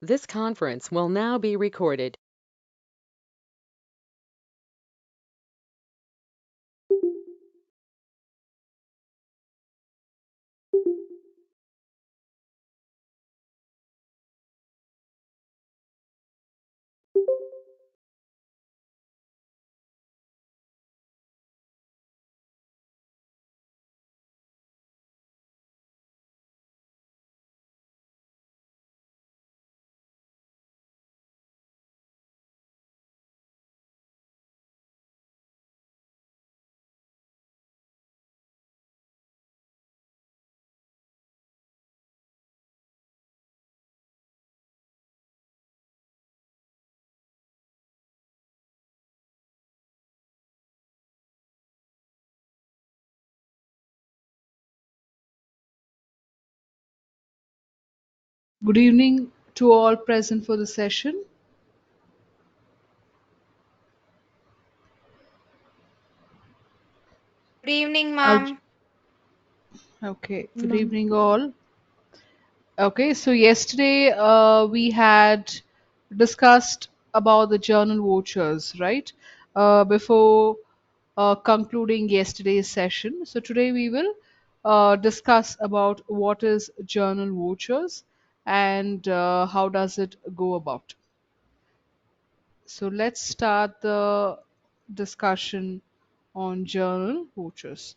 This conference will now be recorded. Good evening to all present for the session. Good evening, I'll, ma'am. okay, good evening all. Okay, so yesterday we had discussed about the journal vouchers, right? Before concluding yesterday's session. So today we will discuss about what is journal vouchers and how does it go about. So let's start the discussion on journal vouchers.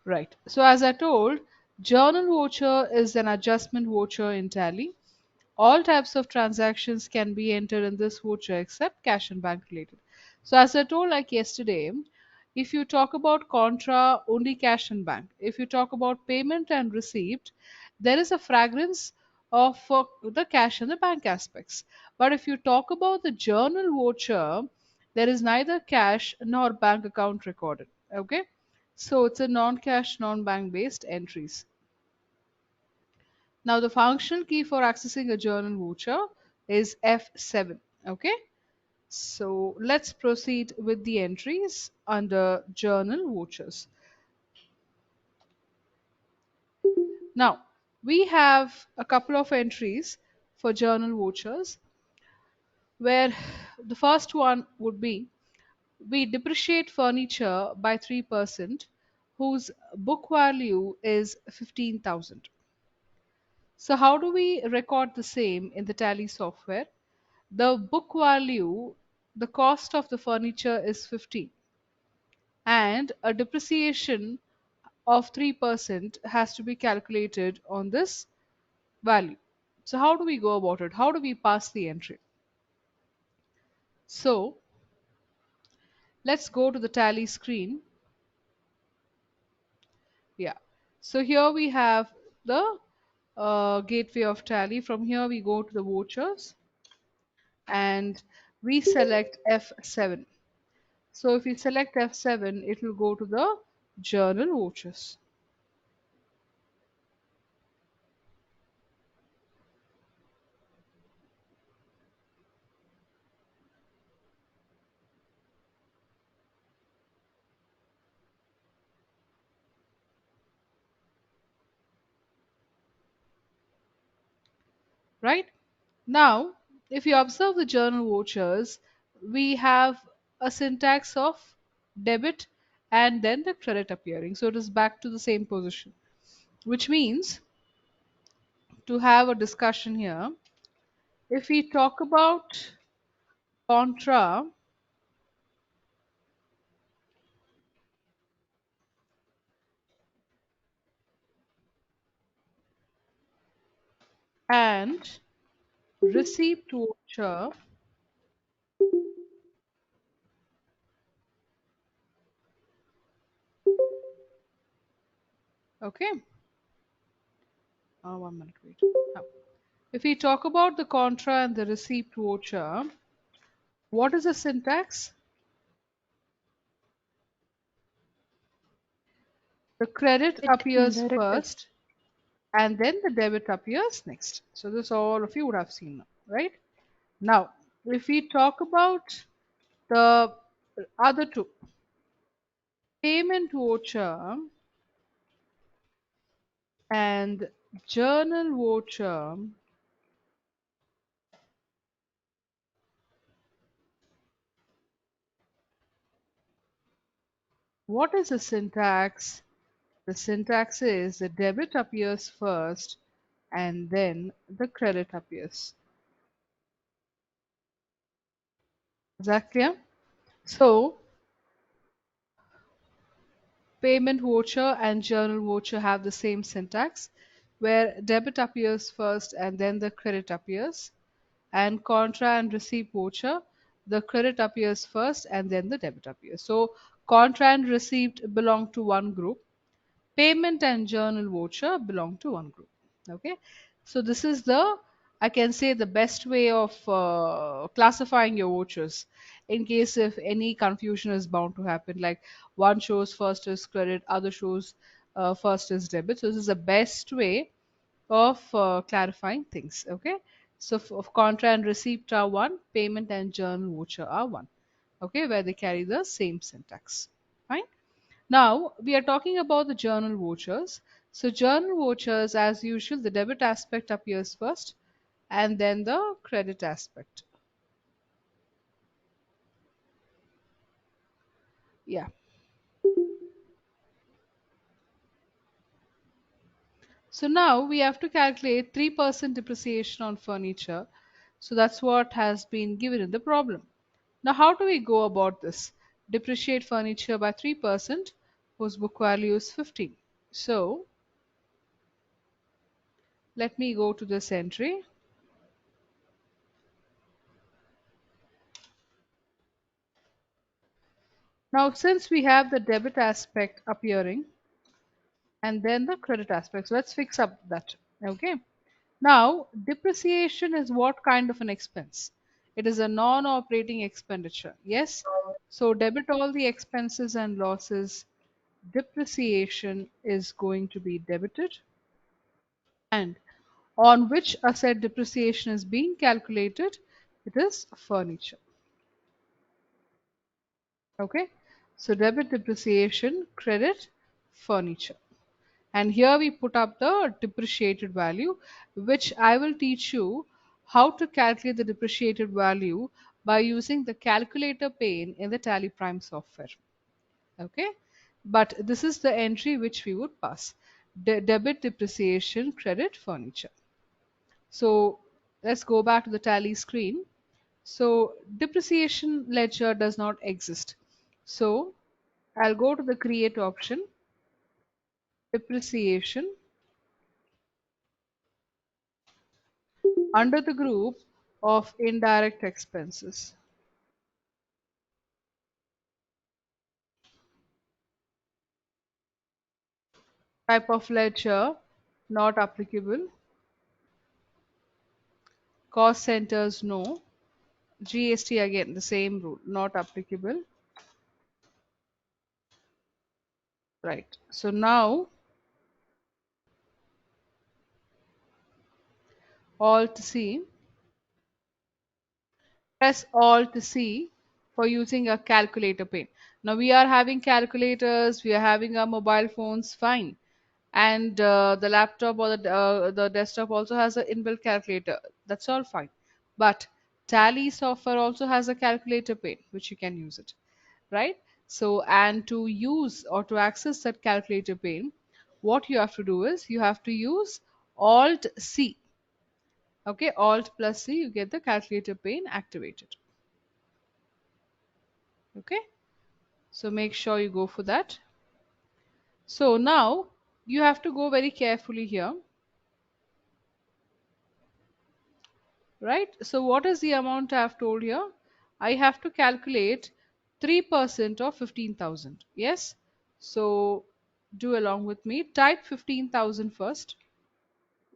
Right. So as I told, journal voucher is an adjustment voucher in Tally. All types of transactions can be entered in this voucher except cash and bank related. So as I told like yesterday, if you talk about contra, only cash and bank. If you talk about payment and receipt, there is a fragrance of the cash and the bank aspects. But if you talk about the journal voucher, there is neither cash nor bank account recorded. Okay, so it's a non-cash, non-bank based entries. Now the functional key for accessing a journal voucher is F7. Okay, so let's proceed with the entries under journal vouchers. Now we have a couple of entries for journal vouchers where the first one would be we depreciate furniture by 3% whose book value is 15,000. So how do we record the same in the Tally software? The book value, the cost of the furniture is 15 and a depreciation of 3% has to be calculated on this value. So how do we go about it? How do we pass the entry? So let's go to the Tally screen. Yeah. So here we have the gateway of Tally. From here we go to the vouchers and we select F7. So if we select F7, it will go to the journal vouchers. Right? Now, if you observe the journal vouchers, we have a syntax of debit and then the credit appearing. So it is back to the same position, which means to have a discussion here, if we talk about contra and receipt voucher, okay, 1 minute, wait. Now, if we talk about the contra and the receipt voucher, what is the syntax? The credit It appears indirectly. first and then the debit appears next. So this all of you would have seen now, right? Now, if we talk about the other two, payment voucher And journal voucher, what is the syntax? The syntax is the debit appears first and then the credit appears. Is that clear? So, payment voucher and journal voucher have the same syntax where debit appears first and then the credit appears. And contra and receipt voucher, the credit appears first and then the debit appears. So, contra and receipt belong to one group. Payment and journal voucher belong to one group. Okay, so this is the, I can say, the best way of classifying your vouchers in case if any confusion is bound to happen, like one shows first is credit, other shows first is debit. So this is the best way of clarifying things. Okay, so of contra and receipt are one, payment and journal voucher are one. Okay, where they carry the same syntax. Fine. Now we are talking about the journal vouchers. So journal vouchers, as usual, the debit aspect appears first and then the credit aspect. Yeah. So now we have to calculate 3% depreciation on furniture. So that's what has been given in the problem. Now how do we go about this? Depreciate furniture by 3% whose book value is 15. So let me go to this entry. Now since we have the debit aspect appearing, and then the credit aspect. So let's fix up that. Okay. Now, depreciation is what kind of an expense? It is a non operating expenditure. Yes. So debit all the expenses and losses. Depreciation is going to be debited. And on which asset depreciation is being calculated? It is furniture. Okay. So debit depreciation, credit furniture. And here we put up the depreciated value, which I will teach you how to calculate the depreciated value by using the calculator pane in the Tally Prime software. Okay, but this is the entry which we would pass: debit depreciation, credit furniture. So let's go back to the Tally screen. So depreciation ledger does not exist. So I'll go to the create option, depreciation, under the group of indirect expenses. Type of ledger not applicable. Cost centers no. GST again the same rule not applicable. Right. So now Alt C, press Alt C for using a calculator pane. Now we are having calculators, we are having our mobile phones, fine. And the laptop or the desktop also has an inbuilt calculator. That's all fine. But Tally software also has a calculator pane, which you can use it, right? So, and to use or to access that calculator pane, what you have to do is you have to use Alt C. Okay, Alt plus C, you get the calculator pane activated. Okay, so make sure you go for that. So now you have to go very carefully here, right? So what is the amount I have told here? I have to calculate 3% of 15,000. Yes. So do along with me. Type 15,000 first.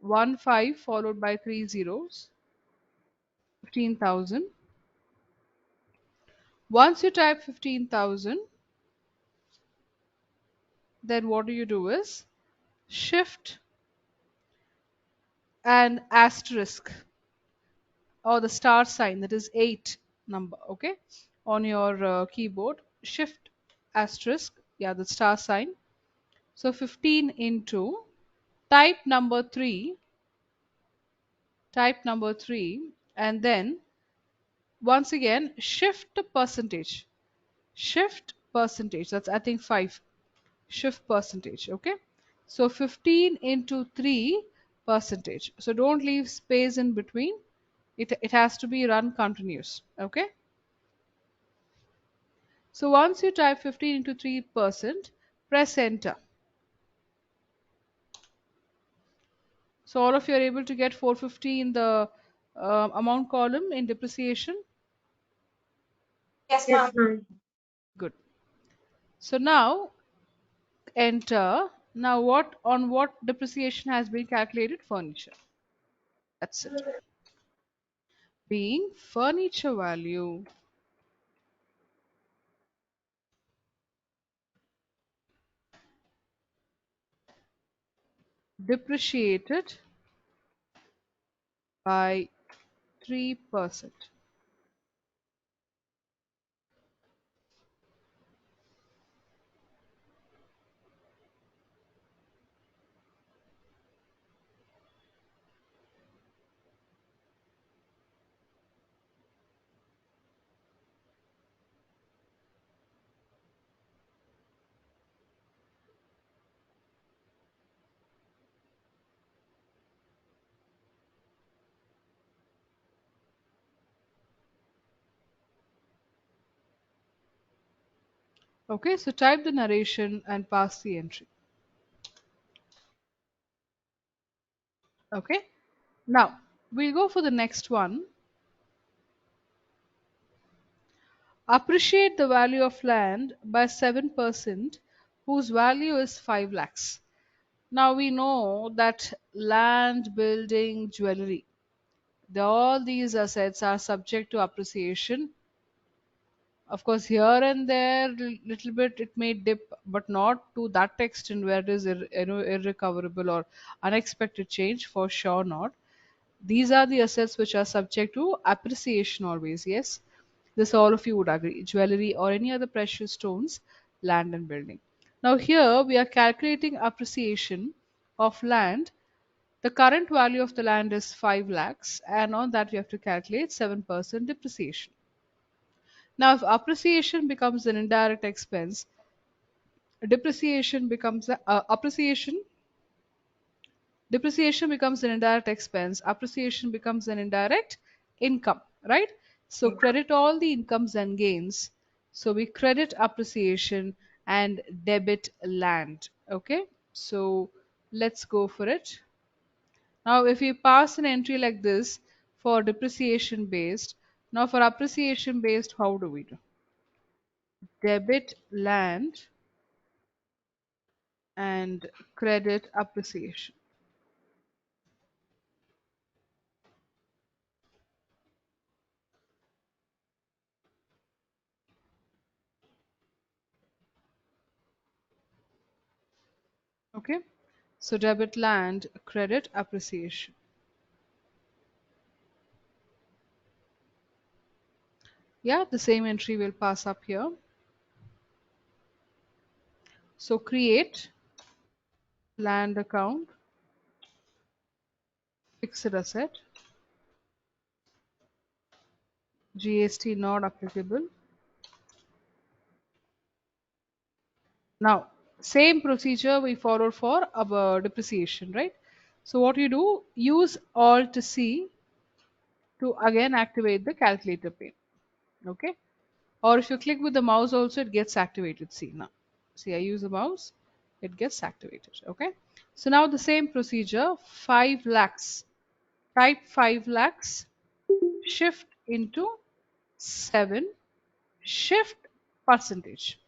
1 5 followed by 3 zeros. 15,000. Once you type 15,000, then what do you do is shift and asterisk or the star sign, that is 8 number, okay, on your keyboard. Shift asterisk, yeah, the star sign. So 15 into type number 3, type number 3, and then once again shift percentage. Shift percentage, that's I think 5. Shift percentage, okay? So 15 into 3 percentage. So don't leave space in between. It has to be run continuous, okay? So once you type 15 into 3%, press enter. So all of you are able to get 450 in the amount column in depreciation. Yes, ma'am. Good. So now enter. Now what depreciation has been calculated? Furniture. That's it. Being furniture value depreciated by 3%. Okay, so type the narration and pass the entry. Okay, now we'll go for the next one. Appreciate the value of land by 7%, whose value is 5 lakhs. Now we know that land, building, jewelry, all these assets are subject to appreciation. Of course, here and there, little bit it may dip, but not to that extent where it is irrecoverable or unexpected change. For sure, not. These are the assets which are subject to appreciation always. Yes, this all of you would agree. Jewelry or any other precious stones, land and building. Now here we are calculating appreciation of land. The current value of the land is 5 lakhs, and on that we have to calculate 7% depreciation. Now, if appreciation becomes an indirect expense, depreciation becomes depreciation becomes an indirect expense. Appreciation becomes an indirect income, right? So credit all the incomes and gains. So we credit appreciation and debit land. Okay, so let's go for it. Now, if we pass an entry like this for depreciation based, now for appreciation based, how do we do? Debit land and credit appreciation. Okay, so debit land, credit appreciation. Yeah, the same entry will pass up here. So create land account, fixed asset, GST not applicable. Now, same procedure we followed for our depreciation, right? So what you do, use Alt C to again activate the calculator pane. Okay, or if you click with the mouse also it gets activated. See now, see I use the mouse, it gets activated. Okay, so now the same procedure, 5 lakhs, type 5 lakhs, shift into 7, shift percentage,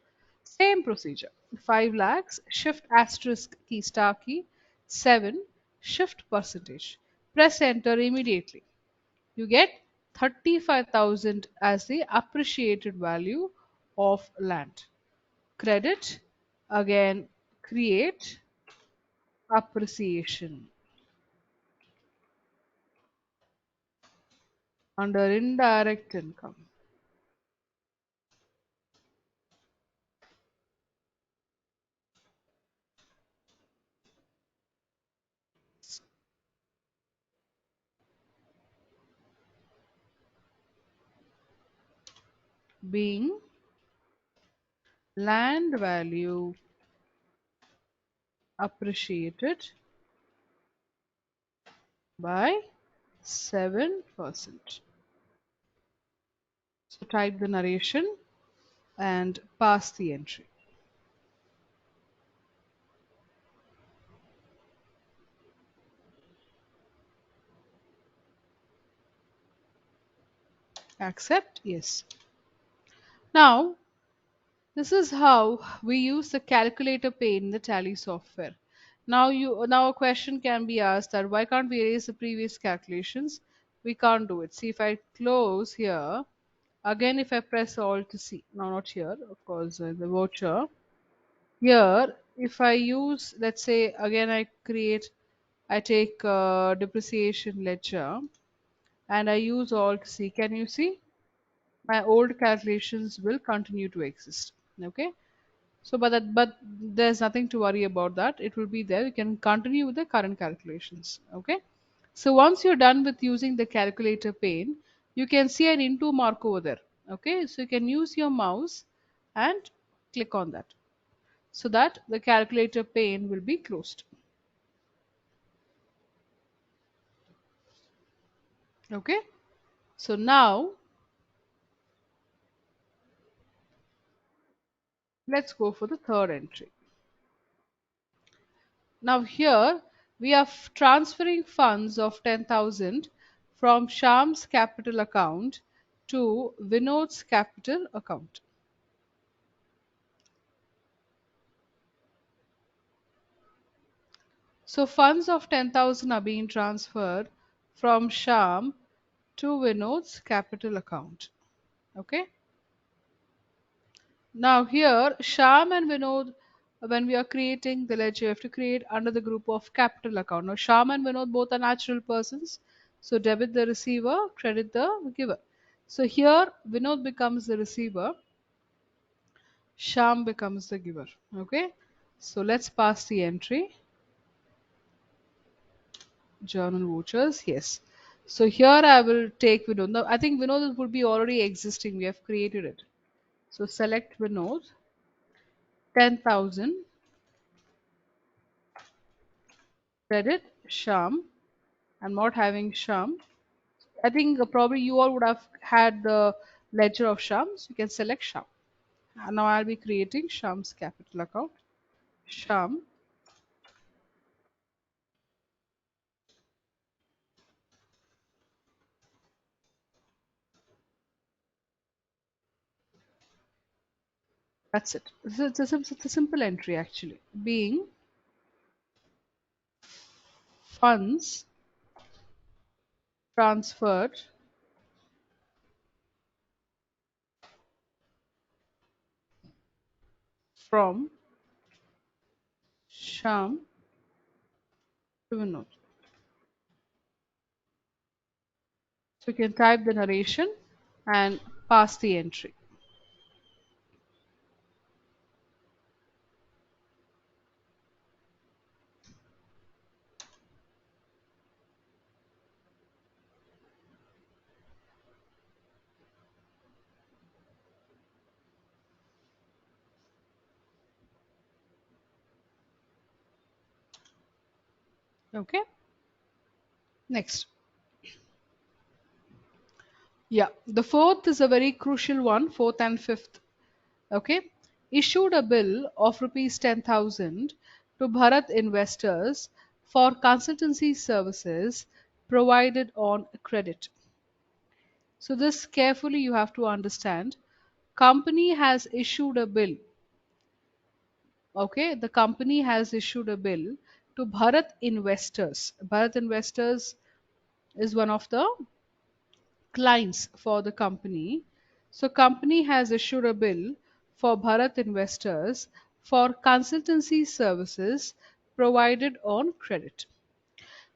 same procedure, 5 lakhs, shift asterisk key, star key, 7, shift percentage, press enter immediately. You get 35,000 as the appreciated value of land. Credit, again create appreciation under indirect income. being land value appreciated by 7%. So type the narration and pass the entry. Accept, yes. Now, this is how we use the calculator pane in the Tally software. Now a question can be asked that why can't we erase the previous calculations? We can't do it. See, if I close here, again if I press Alt to see, no, not here, of course, the voucher. Here, if I use, let's say, again I take depreciation ledger and I use Alt C. Can you see? My old calculations will continue to exist. Okay. So, but there's nothing to worry about that. It will be there. You can continue with the current calculations. Okay. So once you're done with using the calculator pane, you can see an into mark over there. Okay. So you can use your mouse and click on that so that the calculator pane will be closed. Okay. So now let's go for the third entry. Now here we are transferring funds of 10,000 from Sham's capital account to Vinod's capital account. So funds of 10,000 are being transferred from Sham to Vinod's capital account. Okay. Now here Sham and Vinod, when we are creating the ledger, we have to create under the group of capital account. Now Sham and Vinod both are natural persons. So debit the receiver, credit the giver. So here Vinod becomes the receiver, Sham becomes the giver. Okay. So let's pass the entry. Journal vouchers, yes. So here I will take Vinod. Now I think Vinod would be already existing. We have created it. So select Vinod, 10,000, credit Sham. I'm not having Sham. I think probably you all would have had the ledger of Sham. So you can select Sham. And now I'll be creating Sham's capital account. Sham. That's it. It's a simple entry actually. Being funds transferred from Sham to Vinod. So you can type the narration and pass the entry. Okay. Next. Yeah. The fourth is a very crucial one, fourth and fifth. Okay. Issued a bill of rupees 10,000 to Bharat investors for consultancy services provided on credit. So this carefully you have to understand. Company has issued a bill. Okay, the company has issued a bill to Bharat investors. Bharat investors is one of the clients for the company. So company has issued a bill for Bharat investors for consultancy services provided on credit.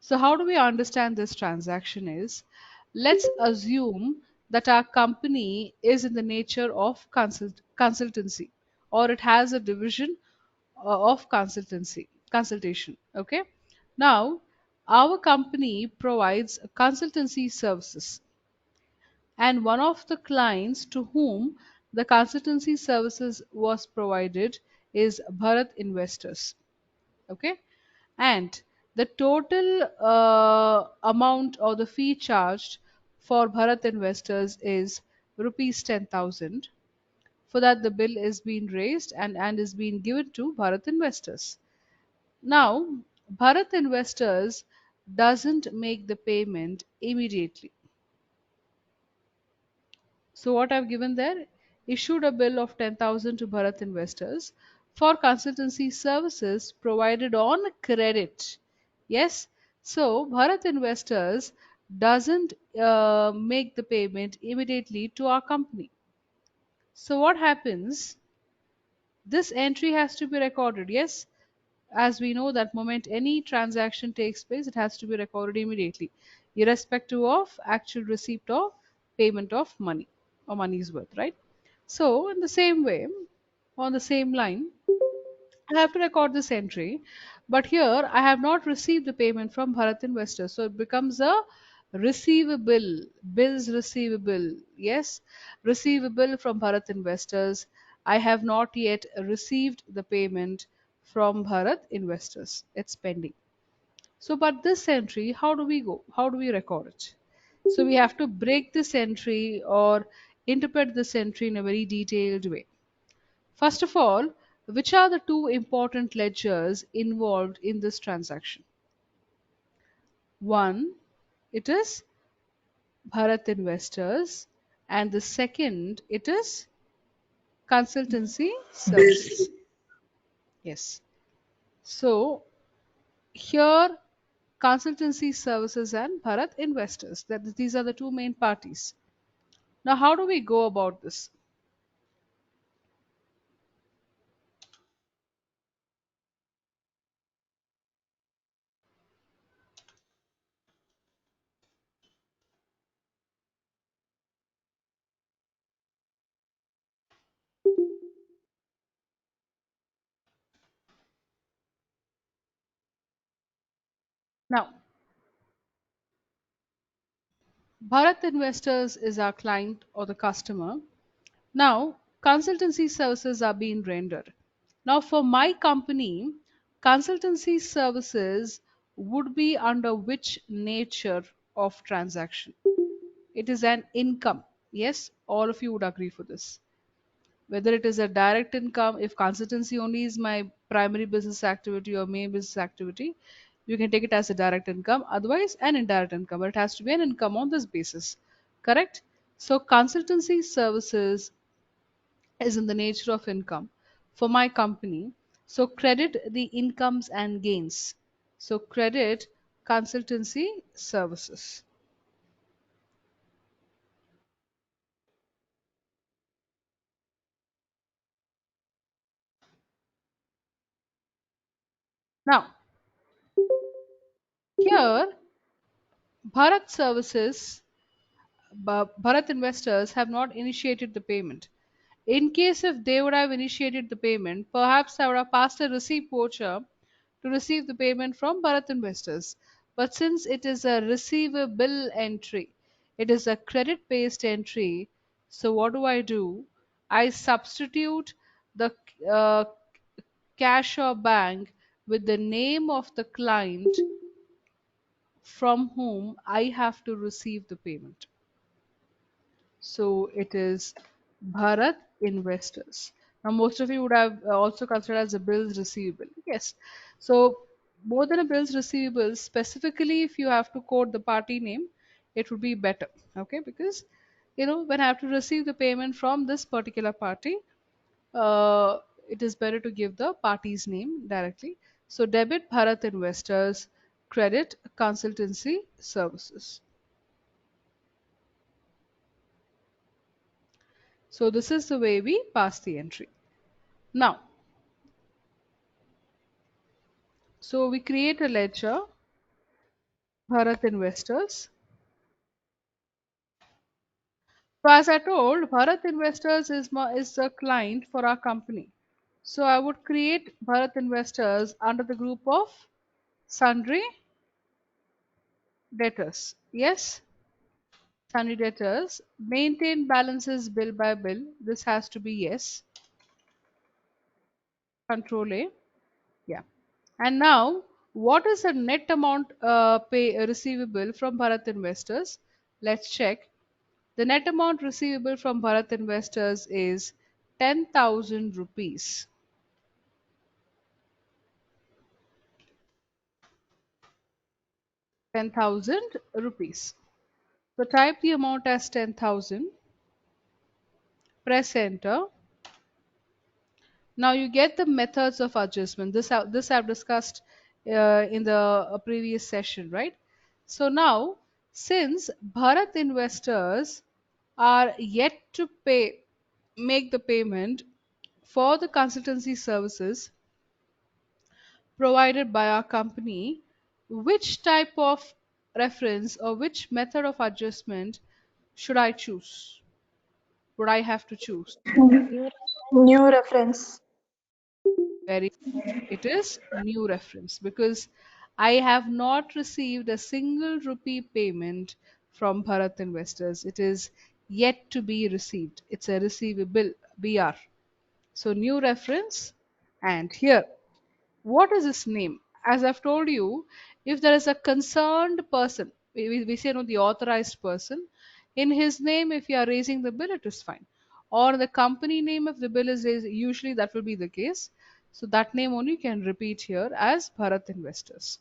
So how do we understand this transaction is, let's assume that our company is in the nature of consultancy, or it has a division of consultation. Okay. Now our company provides consultancy services, and one of the clients to whom the consultancy services was provided is Bharat Investors. Okay, and the total amount or the fee charged for Bharat Investors is rupees 10,000. For that, the bill is being raised and is being given to Bharat Investors. Now, Bharat Investors doesn't make the payment immediately. So what I've given there, issued a bill of 10,000 to Bharat Investors for consultancy services provided on credit. Yes. So Bharat Investors doesn't make the payment immediately to our company. So what happens? This entry has to be recorded. Yes. As we know that moment any transaction takes place, it has to be recorded immediately, irrespective of actual receipt or payment of money or money's worth, right? So in the same way, on the same line, I have to record this entry, but here I have not received the payment from Bharat Investor, so it becomes a receivable, bills receivable. Yes, receivable from Bharat Investors. I have not yet received the payment from Bharat Investors. It's pending. So, but this entry, how do we go? How do we record it? So, we have to break this entry or interpret this entry in a very detailed way. First of all, which are the two important ledgers involved in this transaction? One, it is Bharat Investors, and the second, it is Consultancy Services. Yes. So here, Consultancy Services and Bharat Investors. That these are the two main parties. Now, how do we go about this? Now, Bharat Investors is our client or the customer. Now, consultancy services are being rendered. Now, for my company, consultancy services would be under which nature of transaction? It is an income. Yes, all of you would agree for this. Whether it is a direct income, if consultancy only is my primary business activity or main business activity, you can take it as a direct income, otherwise, an indirect income. But it has to be an income on this basis. Correct? So, consultancy services is in the nature of income for my company. So credit the incomes and gains. So credit consultancy services. Now, here, Bharat Services, Bharat investors have not initiated the payment. In case if they would have initiated the payment, perhaps I would have passed a receipt voucher to receive the payment from Bharat investors. But since it is a receivable entry, it is a credit based entry. So what do? I substitute the uh, cash or bank with the name of the client from whom I have to receive the payment. So it is Bharat Investors. Now, most of you would have also considered as a bills receivable. Yes. So, more than a bills receivable, specifically if you have to quote the party name, it would be better. Okay. Because, when I have to receive the payment from this particular party, uh, it is better to give the party's name directly. So, debit Bharat Investors, credit consultancy services. So, this is the way we pass the entry. Now, so we create a ledger, Bharat Investors. So as I told, Bharat Investors is the client for our company. So I would create Bharat Investors under the group of sundry debtors. Yes, Sundry debtors. Maintain balances bill by bill. This has to be yes. Control A. Yeah. And now, what is the net amount receivable from Bharat investors? Let's check. The net amount receivable from Bharat investors is 10,000 rupees. 10,000 rupees. So type the amount as 10,000, press enter. Now you get the methods of adjustment. This I've discussed in the previous session, right? So now, since Bharat investors are yet to make the payment for the consultancy services provided by our company, which type of reference or which method of adjustment should I choose? Would I have to choose? New reference. Very It is new reference because I have not received a single rupee payment from Bharat investors. It is yet to be received. It's a receivable BR. So new reference, and here what is his name? As I've told you, if there is a concerned person, we say no, the authorized person, in his name, if you are raising the bill, it is fine. Or the company name, if the bill is raised, usually that will be the case. So that name only can repeat here as Bharat Investors.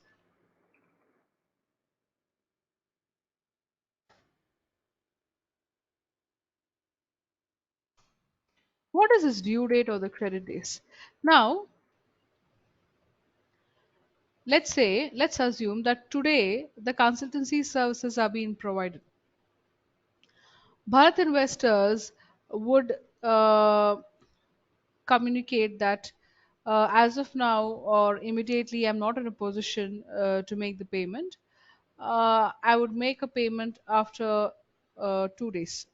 What is his due date or the credit days? Now, let's assume that today the consultancy services are being provided. Bharat investors would communicate that as of now or immediately I'm not in a position to make the payment. I would make a payment after 2 days.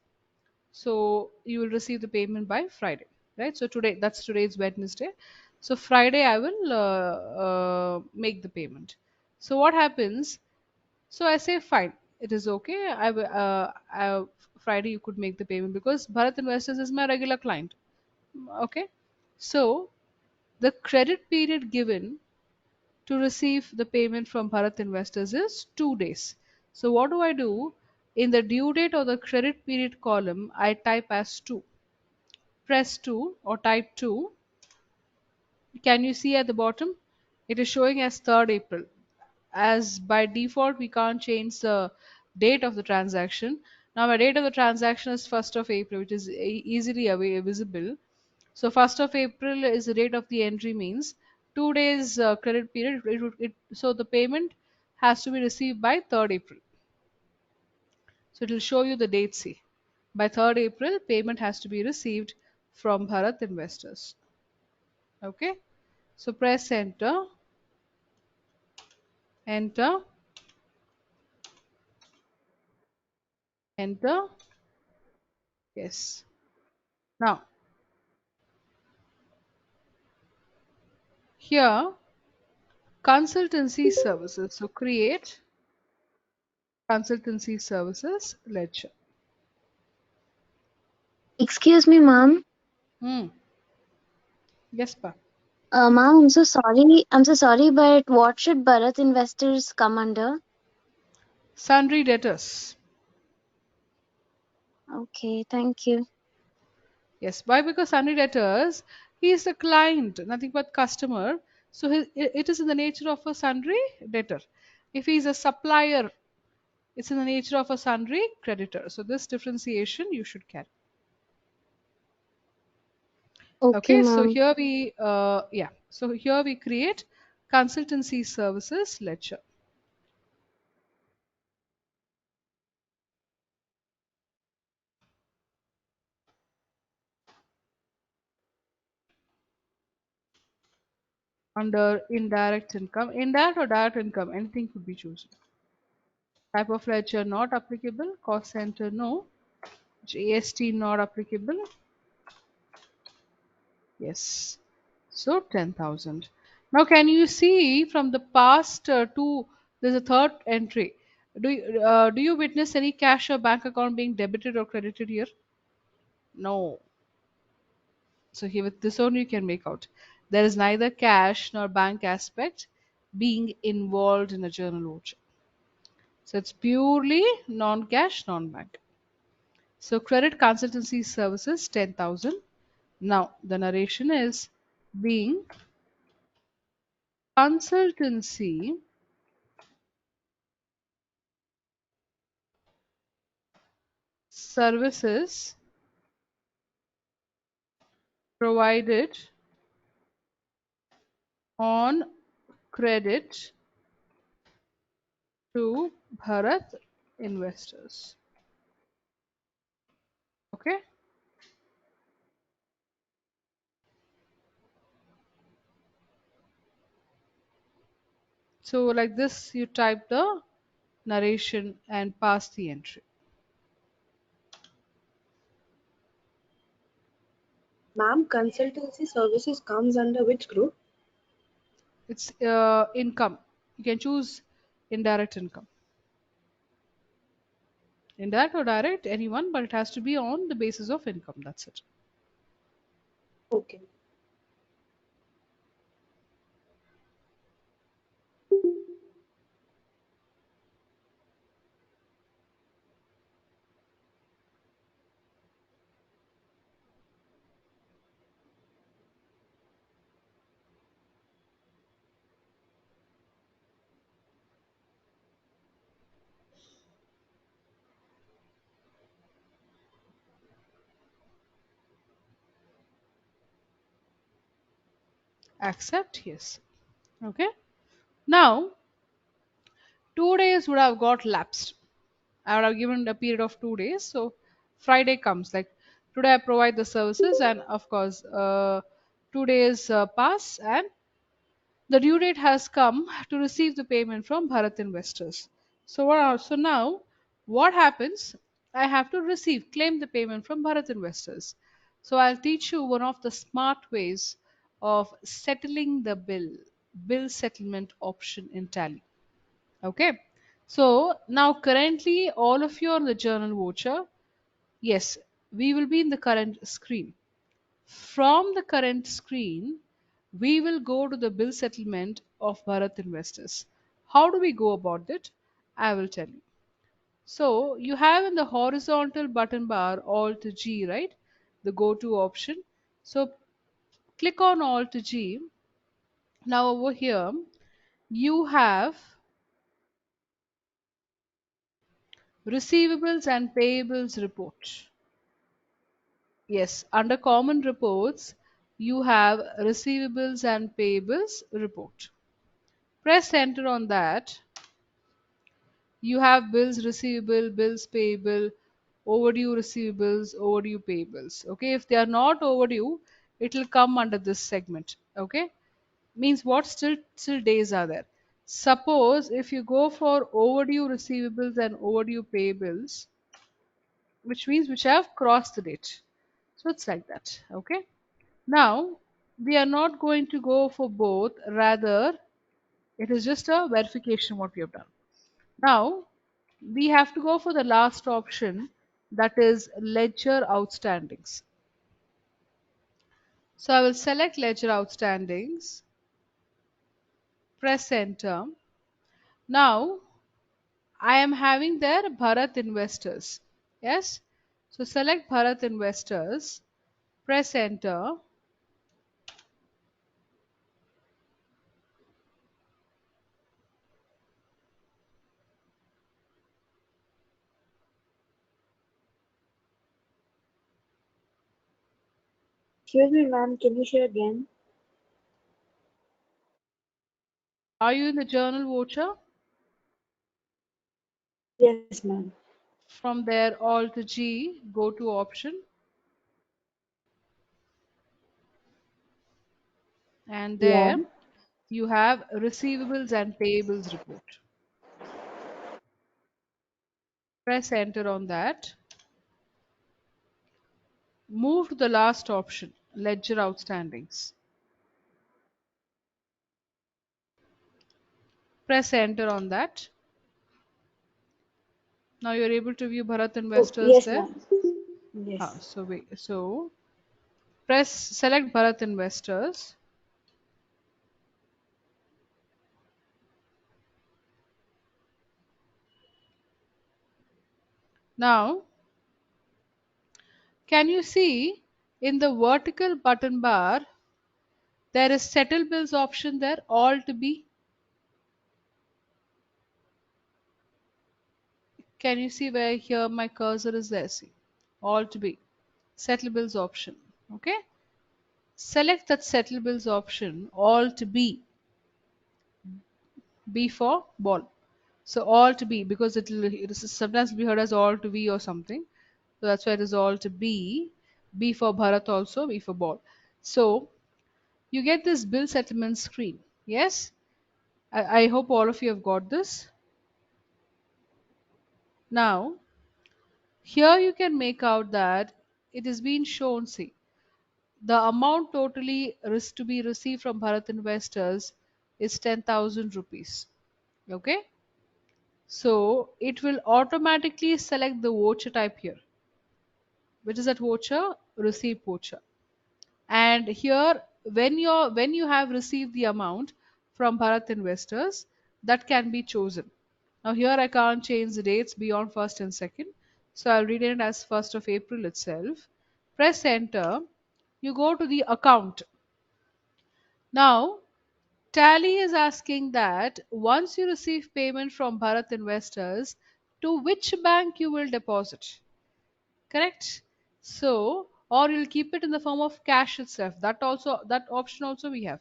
So you will receive the payment by Friday, right? So today's Wednesday. So Friday I will make the payment. So what happens? So I say fine, it is okay. Friday you could make the payment because Bharat Investors is my regular client. Okay, so the credit period given to receive the payment from Bharat investors is 2 days. So what do I do? In the due date or the credit period column, I type as 2. Press 2 or type 2. Can you see at the bottom? It is showing as 3rd April. As by default, we can't change the date of the transaction. Now, my date of the transaction is 1st of April, which is easily visible. So 1st of April is the date of the entry means 2 days credit period. So the payment has to be received by 3rd April. So it will show you the date. See, by 3rd April, payment has to be received from Bharat investors. Okay. So press enter, enter, enter. Yes. Now here consultancy services. So create consultancy services ledger. Excuse me, ma'am. Hmm. Yes, pa. Ma'am, I'm so sorry. I'm so sorry, but what should Bharat investors come under? Sundry debtors. Okay, thank you. Yes. Why? Because sundry debtors, he is the client, nothing but customer. So it is in the nature of a sundry debtor. If he is a supplier, it's in the nature of a sundry creditor. So this differentiation you should carry. Okay, Okay. So ma'am. here we yeah. So here we create consultancy services ledger. Under indirect income, indirect or direct income, anything could be chosen. Type of ledger not applicable, cost center no, GST not applicable, yes. So 10,000. Now can you see from the past two, there's a third entry. Do you witness any cash or bank account being debited or credited here? No. So here with this only you can make out there is neither cash nor bank aspect being involved in a journal voucher. So it's purely non-cash, non-bank. So credit consultancy services 10,000. Now the narration is being consultancy services provided on credit to Bharat investors. Okay. So like this, you type the narration and pass the entry. Ma'am, consultancy services comes under which group? It's income. You can choose indirect income. Indirect or direct, anyone, but it has to be on the basis of income. That's it. Okay. Accept, yes. Okay. Now, 2 days would have got lapsed. I would have given a period of 2 days. So Friday comes. Like today, I provide the services, and of course, 2 days pass, and the due date has come to receive the payment from Bharat investors. So now what happens? I have to claim the payment from Bharat investors. So I'll teach you one of the smart ways of settling the bill settlement option in Tally. Okay. So now currently all of you are on the journal voucher. Yes, we will be in the current screen. From the current screen, we will go to the bill settlement of Bharat investors. How do we go about it? I will tell you. So you have in the horizontal button bar Alt G, right? The go to option. So click on Alt G. Now over here, you have receivables and payables report. Yes, under common reports, you have receivables and payables report. Press enter on that. You have bills receivable, bills payable, overdue receivables, overdue payables. Okay, if they are not overdue, it will come under this segment. Okay, means what still days are there. Suppose if you go for overdue receivables and overdue payables, which means which have crossed the date. So it's like that. Okay. Now we are not going to go for both, rather it is just a verification what we have done. Now we have to go for the last option, that is ledger outstandings. So I will select ledger outstandings, press enter. Now I am having there Bharat investors. Yes. So select Bharat investors, press enter. Excuse me, ma'am, can you share again? Are you in the journal voucher? Yes, ma'am. From there Alt G, go to option, and Yeah. there you have receivables and payables report. Press enter on that. Move to the last option, ledger outstandings. Press enter on that. Now you're able to view Bharat Oh, Investors yes, there. ma'am. Yes. So wait, so select Bharat Investors. Now, can you see in the vertical button bar there is settle bills option there, Alt B. Can you see where here my cursor is there? See, Alt B, settle bills option. Okay, select that settle bills option, Alt B, B for ball. So Alt B, because it is sometimes be heard as Alt V or something. So that's why it is Alt B. B for Bharat also, B for ball. So you get this bill settlement screen. Yes, I hope all of you have got this. Now here you can make out that it is being shown. See, the amount totally to be received from Bharat investors is 10,000 rupees. Okay, so it will automatically select the voucher type here, which is that voucher, receive voucher. And here, when you have received the amount from Bharat investors, that can be chosen. Now here I can't change the dates beyond 1st and 2nd, so I'll read it as 1st of April itself. Press enter. You go to the account. Now Tally is asking that once you receive payment from Bharat investors, to which bank you will deposit. Correct? So, or you'll keep it in the form of cash itself. That option also we have.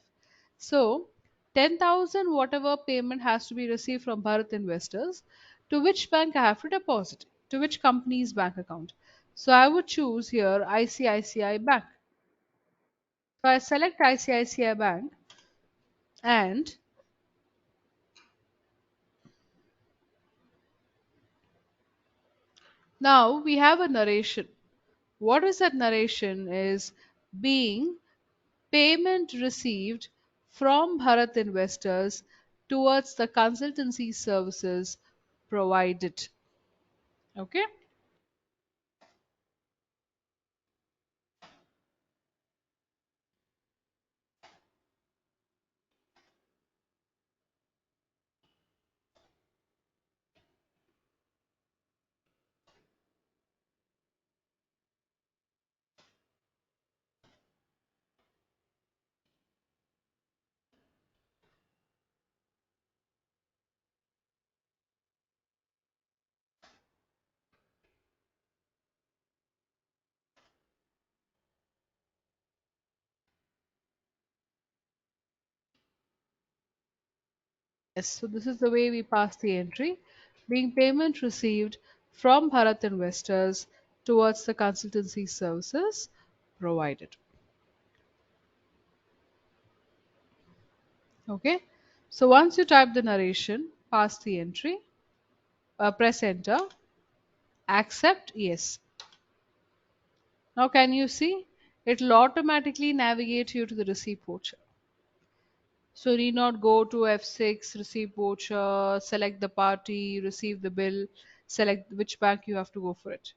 So, 10,000 whatever payment has to be received from Bharat investors, to which bank I have to deposit? To which company's bank account? So, I would choose here ICICI Bank. So, I select ICICI Bank, and now we have a narration. What is that narration? Is being payment received from Bharat investors towards the consultancy services provided. Okay. Yes, so this is the way we pass the entry, being payment received from Bharat investors towards the consultancy services provided. Okay, so once you type the narration, pass the entry, press enter, accept, yes. Now can you see? It will automatically navigate you to the receipt voucher. So need not go to F6, receive voucher, select the party, receive the bill, select which bank you have to go for it.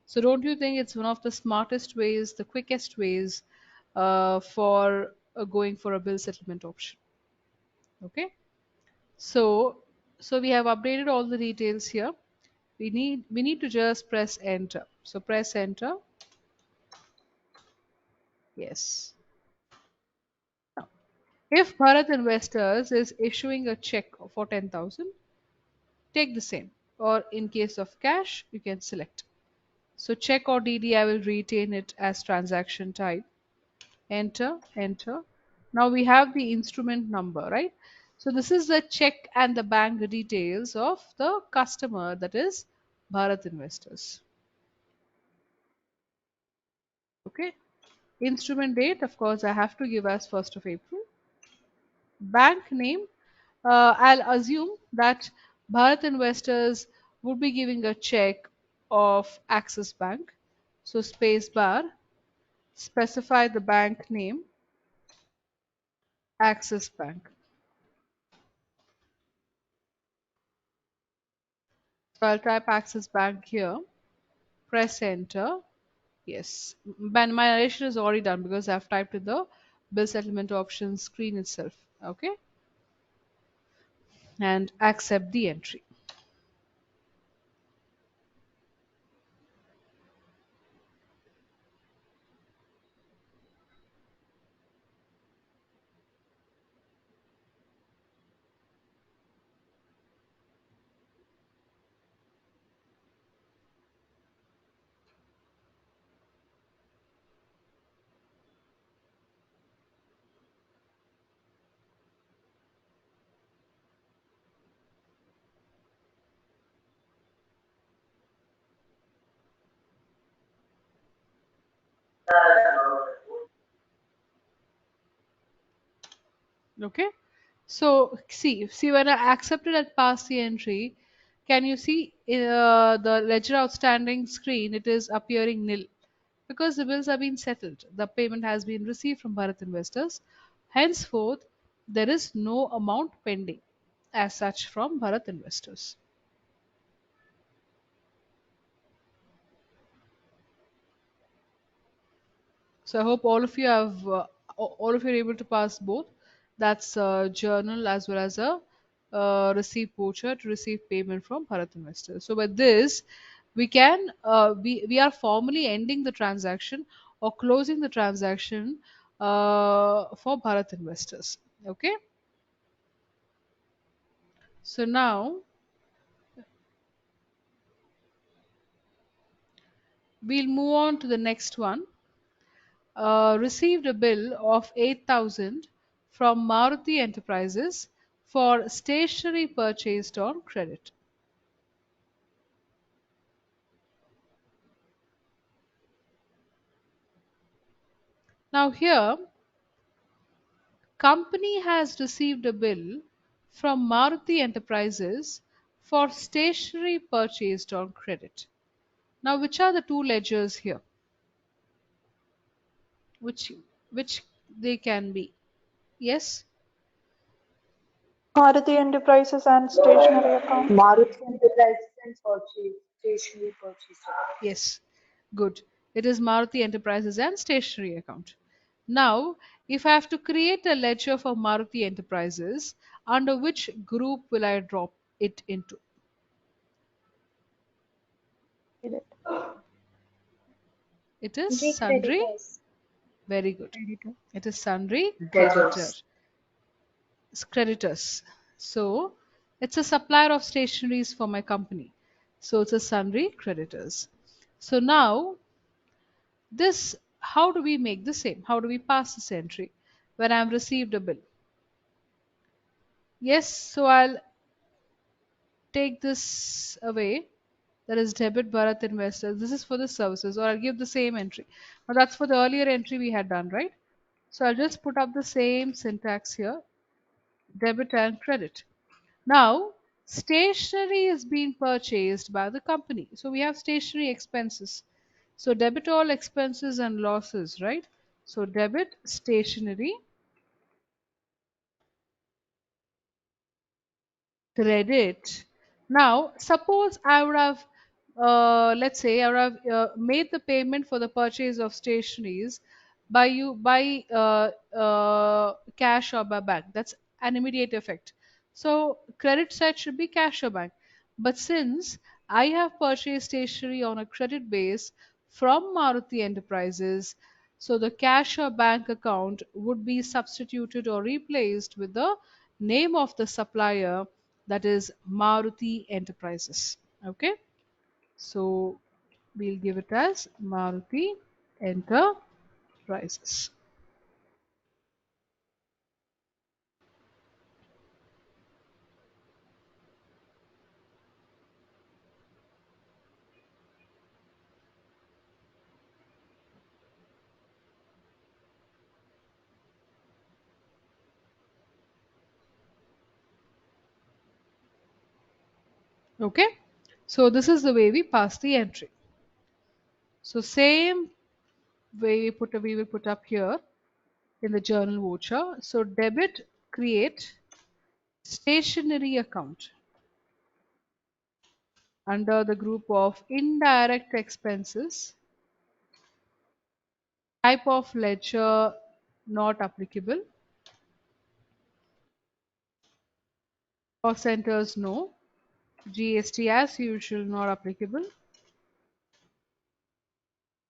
So don't you think it's one of the smartest ways, the quickest ways for going for a bill settlement option? Okay. So we have updated all the details here. We need to just press enter. So press enter. Yes. If Bharat Investors is issuing a check for 10,000, take the same. Or in case of cash, you can select. So check or DD, I will retain it as transaction type. Enter, enter. Now we have the instrument number, right? So this is the check and the bank details of the customer, that is Bharat Investors. Okay. Instrument date, of course, I have to give as 1st of April. Bank name, I'll assume that Bharat investors would be giving a check of Axis Bank. So space bar, specify the bank name, Axis Bank. So I'll type Axis Bank here, press enter. Yes, my narration is already done because I've typed in the bill settlement option screen itself. Okay, and accept the entry. Okay, so see when I accepted and passed the entry, can you see the ledger outstanding screen? It is appearing nil because the bills have been settled. The payment has been received from Bharat Investors. Henceforth, there is no amount pending as such from Bharat Investors. So I hope all of you have all of you are able to pass both. That's a journal as well as a receipt voucher to receive payment from Bharat Investors. So with this, we are formally ending the transaction or closing the transaction for Bharat Investors. Okay. So now we'll move on to the next one. Received a bill of 8,000 from Maruti Enterprises for stationery purchased on credit. Now here, company has received a bill from Maruti Enterprises for stationery purchased on credit. Now which are the two ledgers here? Which which they can be? Yes? Maruti Enterprises and stationery account. Maruti Enterprises and purchase, stationery purchase. Yes, good. It is Maruti Enterprises and stationery account. Now, if I have to create a ledger for Maruti Enterprises, under which group will I drop it into? Credit. It is The sundry. creditors. Very good. Creditor. It is sundry creditor. Debtors. Creditors. So, it's a supplier of stationeries for my company. So, it's a sundry creditors. So now this, how do we make the same? How do we pass this entry when I've received a bill? Yes, so I'll take this away. That is debit Bharat Investors. This is for the services, or I'll give the same entry. Now that's for the earlier entry we had done, right? So I'll just put up the same syntax here, debit and credit. Now, stationery is being purchased by the company. So we have stationery expenses. So debit all expenses and losses, right? So debit stationery, credit. Now, suppose I would have, let's say, I would have made the payment for the purchase of stationeries by cash or by bank. That's an immediate effect. So, credit side should be cash or bank. But since I have purchased stationery on a credit base from Maruti Enterprises, so the cash or bank account would be substituted or replaced with the name of the supplier, that is Maruti Enterprises. Okay, so we'll give it as Maruti Enterprises. Okay, so this is the way we pass the entry. So same way we will put up here in the journal voucher. So debit, create stationery account. Under the group of indirect expenses, type of ledger not applicable, cost centers no, GST as usual not applicable.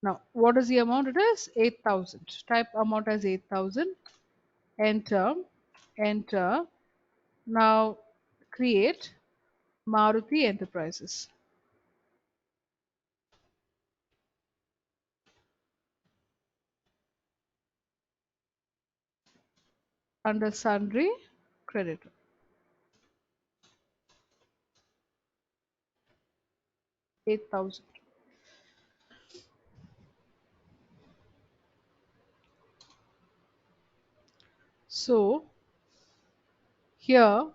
Now, what is the amount? It is 8,000. Type amount as 8,000. Enter. Enter. Now, create Maruti Enterprises. Under sundry, creditor. 8,000. So, here,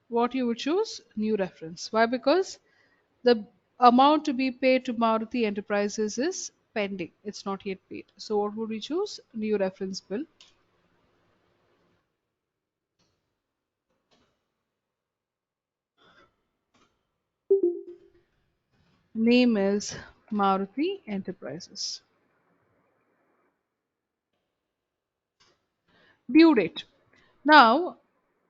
what you would choose? New reference. Why? Because the amount to be paid to Maruti Enterprises is pending. It's not yet paid. So, what would we choose? New reference bill. Name is Maruti Enterprises. Due date. Now,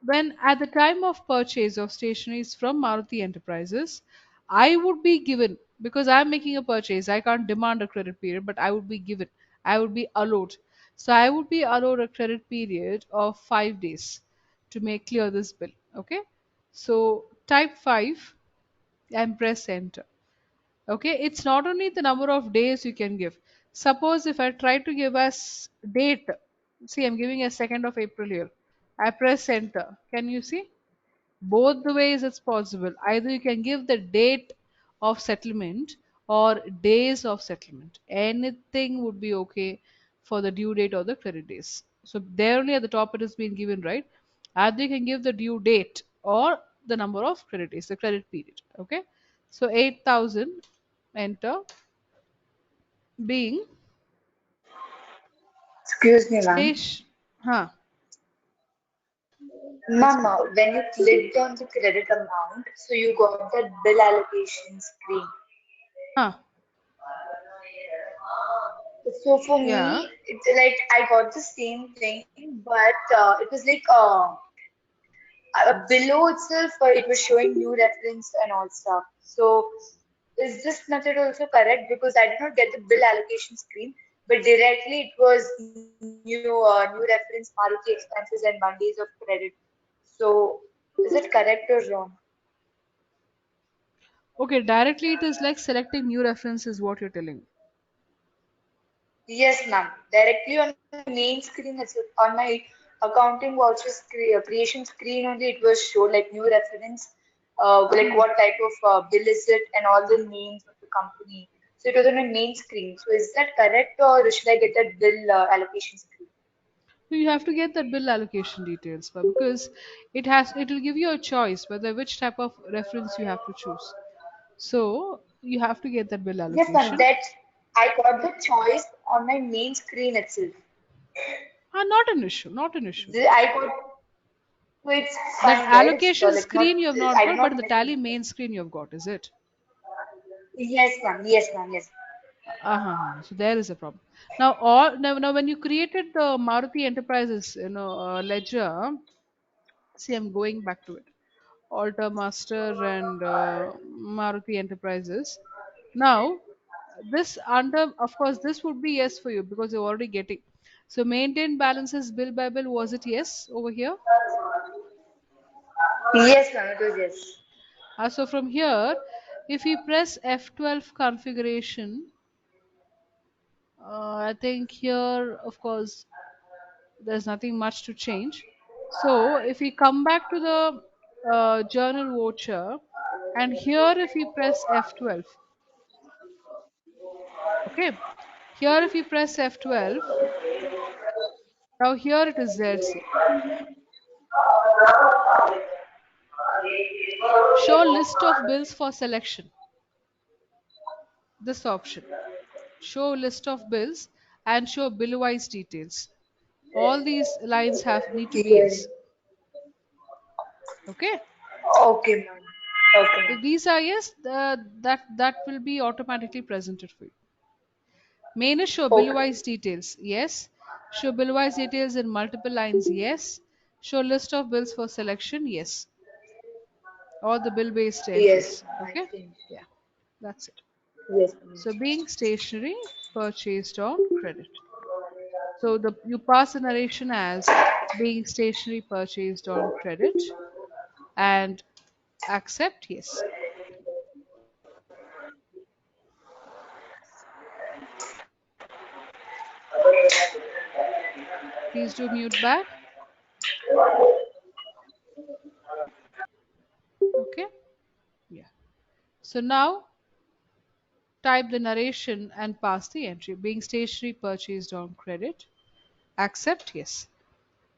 when at the time of purchase of stationeries from Maruti Enterprises, I would be given, because I'm making a purchase, I can't demand a credit period, but I would be given, I would be allowed. So I would be allowed a credit period of 5 days to make clear this bill. Okay. So type 5 and press enter. Okay, it's not only the number of days you can give. Suppose if I try to give us date, see, I'm giving a 2nd of April here. I press enter. Can you see? Both the ways it's possible. Either you can give the date of settlement or days of settlement. Anything would be okay for the due date or the credit days. So there only at the top it has been given, right? Either you can give the due date or the number of credit days, the credit period. Okay. So 8,000, enter, being Excuse me, ma'am. station. Huh. Yes, Ma'am, when you clicked on the credit amount, so you got that bill allocation screen. huh. So for Yeah. me, it's like I got the same thing, but it was like below itself, it was showing new reference and all stuff. So is this method also correct? Because I did not get the bill allocation screen, but directly it was new reference Maruti expenses and 1 days of credit. So is it correct or wrong? Okay, directly it is like selecting new reference is what you're telling. Yes, ma'am. Directly on the main screen, it's on my accounting vouchers creation screen only. It was show like new reference, like what type of bill is it, and all the names of the company. So it was on my main screen. So is that correct, or should I get that bill allocation screen? So you have to get that bill allocation details, but because it will give you a choice whether which type of reference you have to choose. So you have to get that bill Yes, ma'am. allocation. That I got the choice on my main screen itself. Not an issue, not an issue. I got so it's That fine, right? It's allocation like not screen you have not I did got, but not the miss tally anything. main screen you have got, is it? Yes, ma'am. Yes, ma'am. Yes. Uh-huh. So there is a problem. Now when you created the Maruti Enterprises, ledger, see, I'm going back to it. Alter Master and Maruti Enterprises. Now, this under, of course, this would be yes for you because you're already getting. So, maintain balances bill by bill. Was it yes over here? Yes, ma'am. It was yes. So, from here, if we press F12 configuration, I think here, of course, there's nothing much to change. So, if we come back to the journal voucher, and here, if we press F12, okay, here if we press F12, now here it is ZC. Show list of bills for selection. This option. Show list of bills and show bill wise details. All these lines have need to be Yes. yes. Okay. Okay, ma'am. Okay, If ma'am. these are yes, that will be automatically presented for you. Main is show Okay. bill-wise details. Yes. Show bill-wise details in multiple lines. Yes. Show list of bills for selection. Yes. Or the bill-based Yes, entries. ma'am. I Okay. think. Yeah. That's it. Yes, ma'am. So being stationery purchased on credit. So the you pass the narration as being stationery purchased on credit and accept yes. Please do mute back. Okay. Yeah. So now type the narration and pass the entry. Being stationery purchased on credit. Accept yes.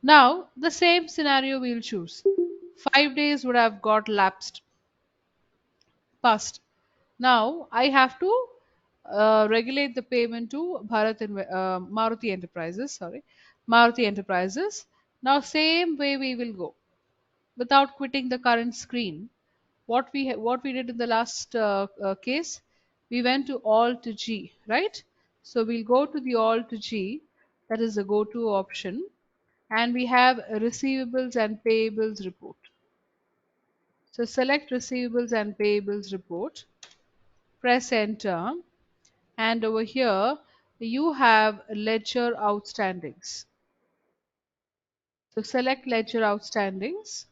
Now the same scenario we'll choose. 5 days would have got lapsed past. Now I have to regulate the payment to Maruti Enterprises. Sorry, Maruti Enterprises. Now same way we will go without quitting the current screen. What we did in the last case, we went to Alt G, right? So we'll go to the Alt G, that is the go-to option, and we have receivables and payables report. So select receivables and payables report, press enter, and over here you have ledger outstandings. So select ledger outstandings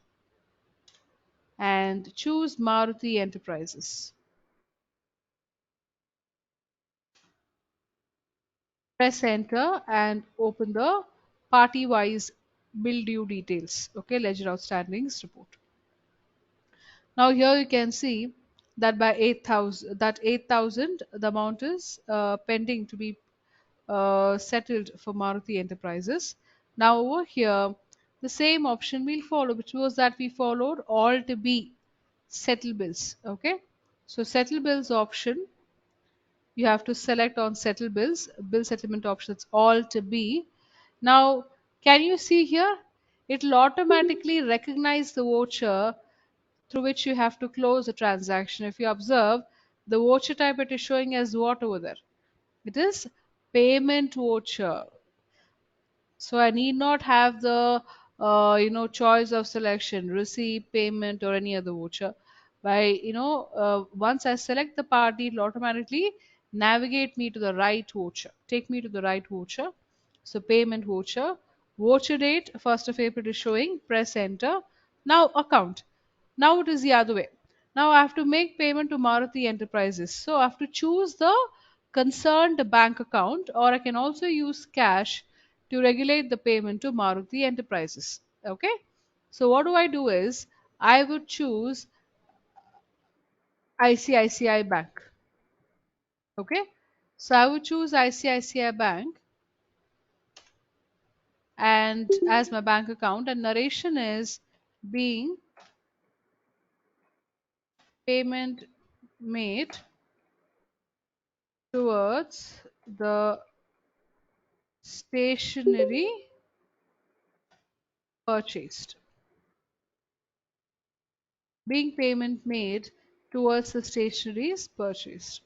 and choose Maruti Enterprises. Press enter and open the party wise bill due details. Okay, ledger outstandings report. Now here you can see that by 8,000 the amount is pending to be settled for Maruti Enterprises. Now over here, the same option we'll follow, which was that we followed Alt B, settle bills. Okay, so settle bills option, you have to select on settle bills, bill settlement options Alt B. Now, can you see here? It will automatically recognize the voucher through which you have to close the transaction. If you observe, the voucher type it is showing as what over there? It is payment voucher. So I need not have the choice of selection, receipt, payment, or any other voucher. By once I select the party, it will automatically navigate me to the right voucher, take me to the right voucher. So payment voucher, voucher date 1st of April is showing. Press enter. Now account. Now it is the other way. Now I have to make payment to Maruti Enterprises. So I have to choose the concerned bank account, or I can also use cash to regulate the payment to Maruti Enterprises. Okay. So what do I do is I would choose ICICI Bank. Okay. So I would choose ICICI Bank and as my bank account, and narration is being payment made towards the stationery purchased. Being payment made towards the stationeries purchased.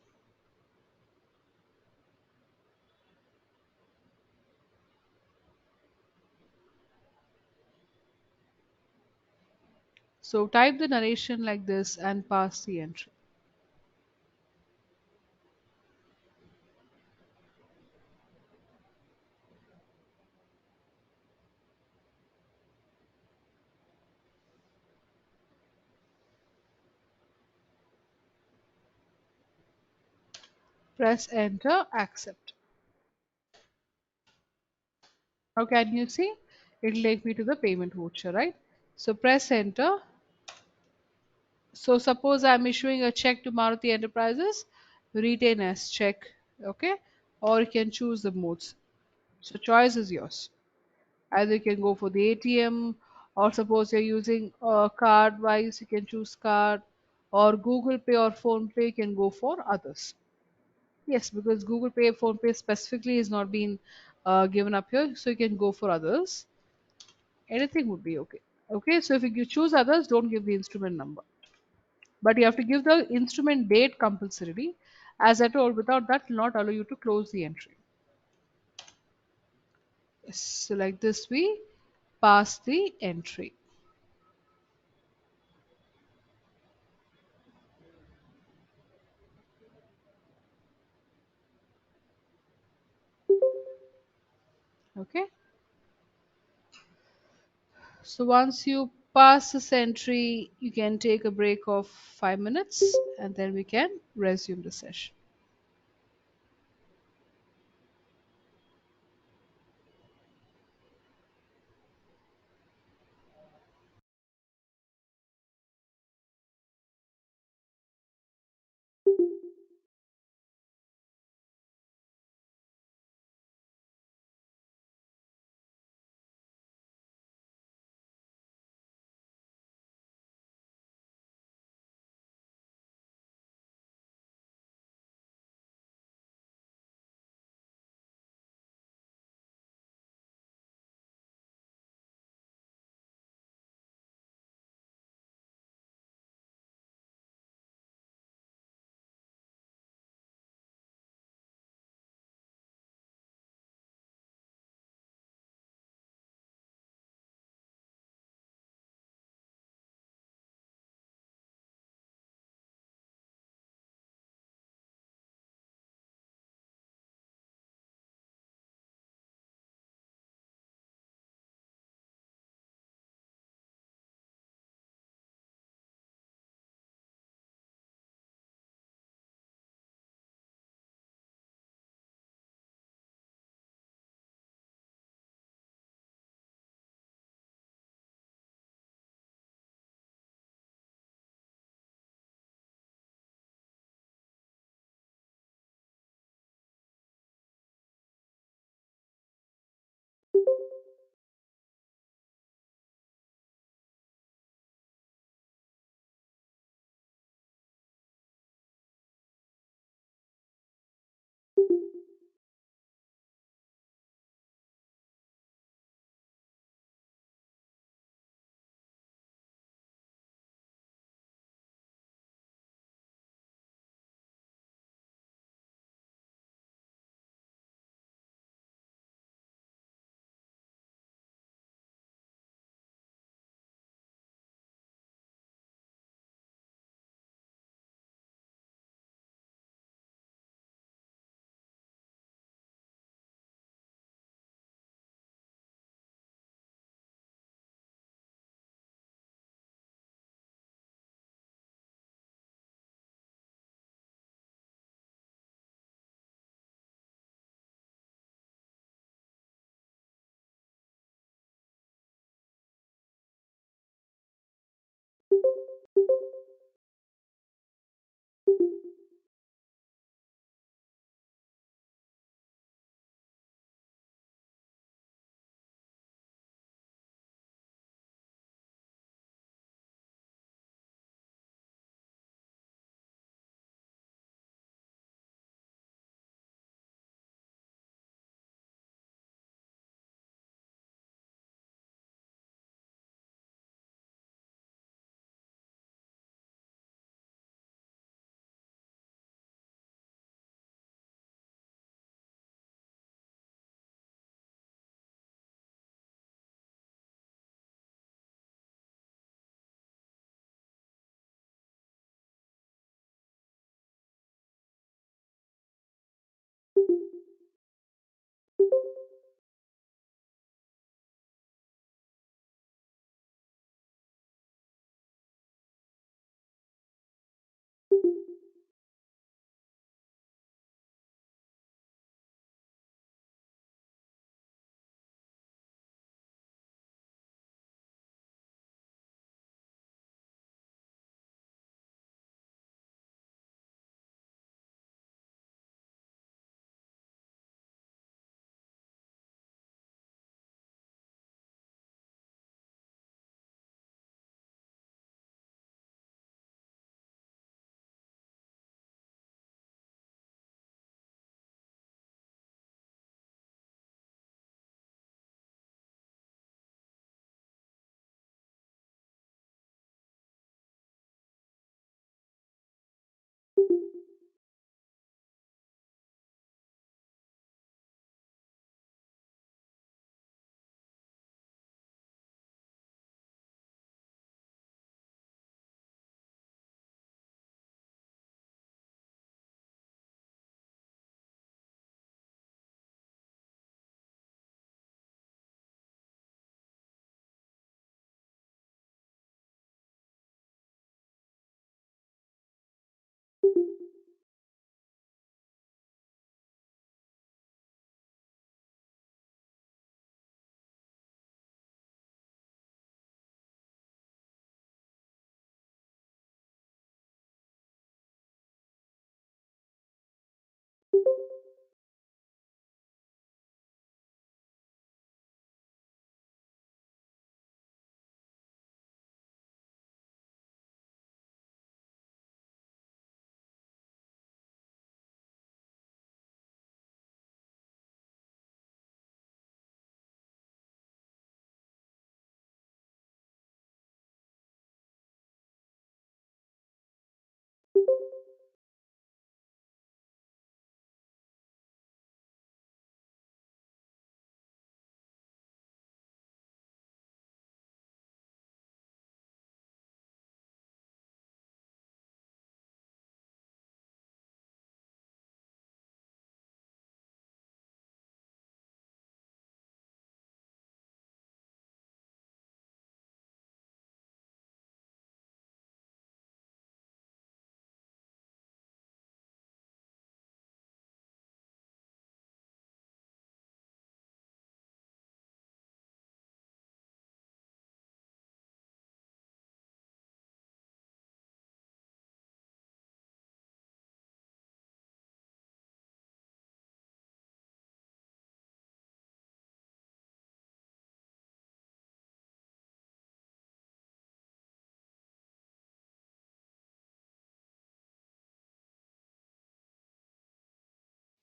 So type the narration like this and pass the entry. Press enter, accept. Now can you see? It'll take me to the payment voucher, right? So press enter. So suppose I'm issuing a check to Maruti Enterprises, retain as check, okay? Or you can choose the modes. So choice is yours. Either you can go for the ATM, or suppose you're using card wise, you can choose card, or Google Pay or Phone Pay, you can go for others. Yes, because Google Pay, Phone Pay specifically is not being given up here, so you can go for others. Anything would be okay. Okay, so if you choose others, don't give the instrument number, but you have to give the instrument date compulsorily. As I told, without that, will not allow you to close the entry. Yes, so like this, we pass the entry. Okay, so once you pass this entry, you can take a break of 5 minutes and then we can resume the session.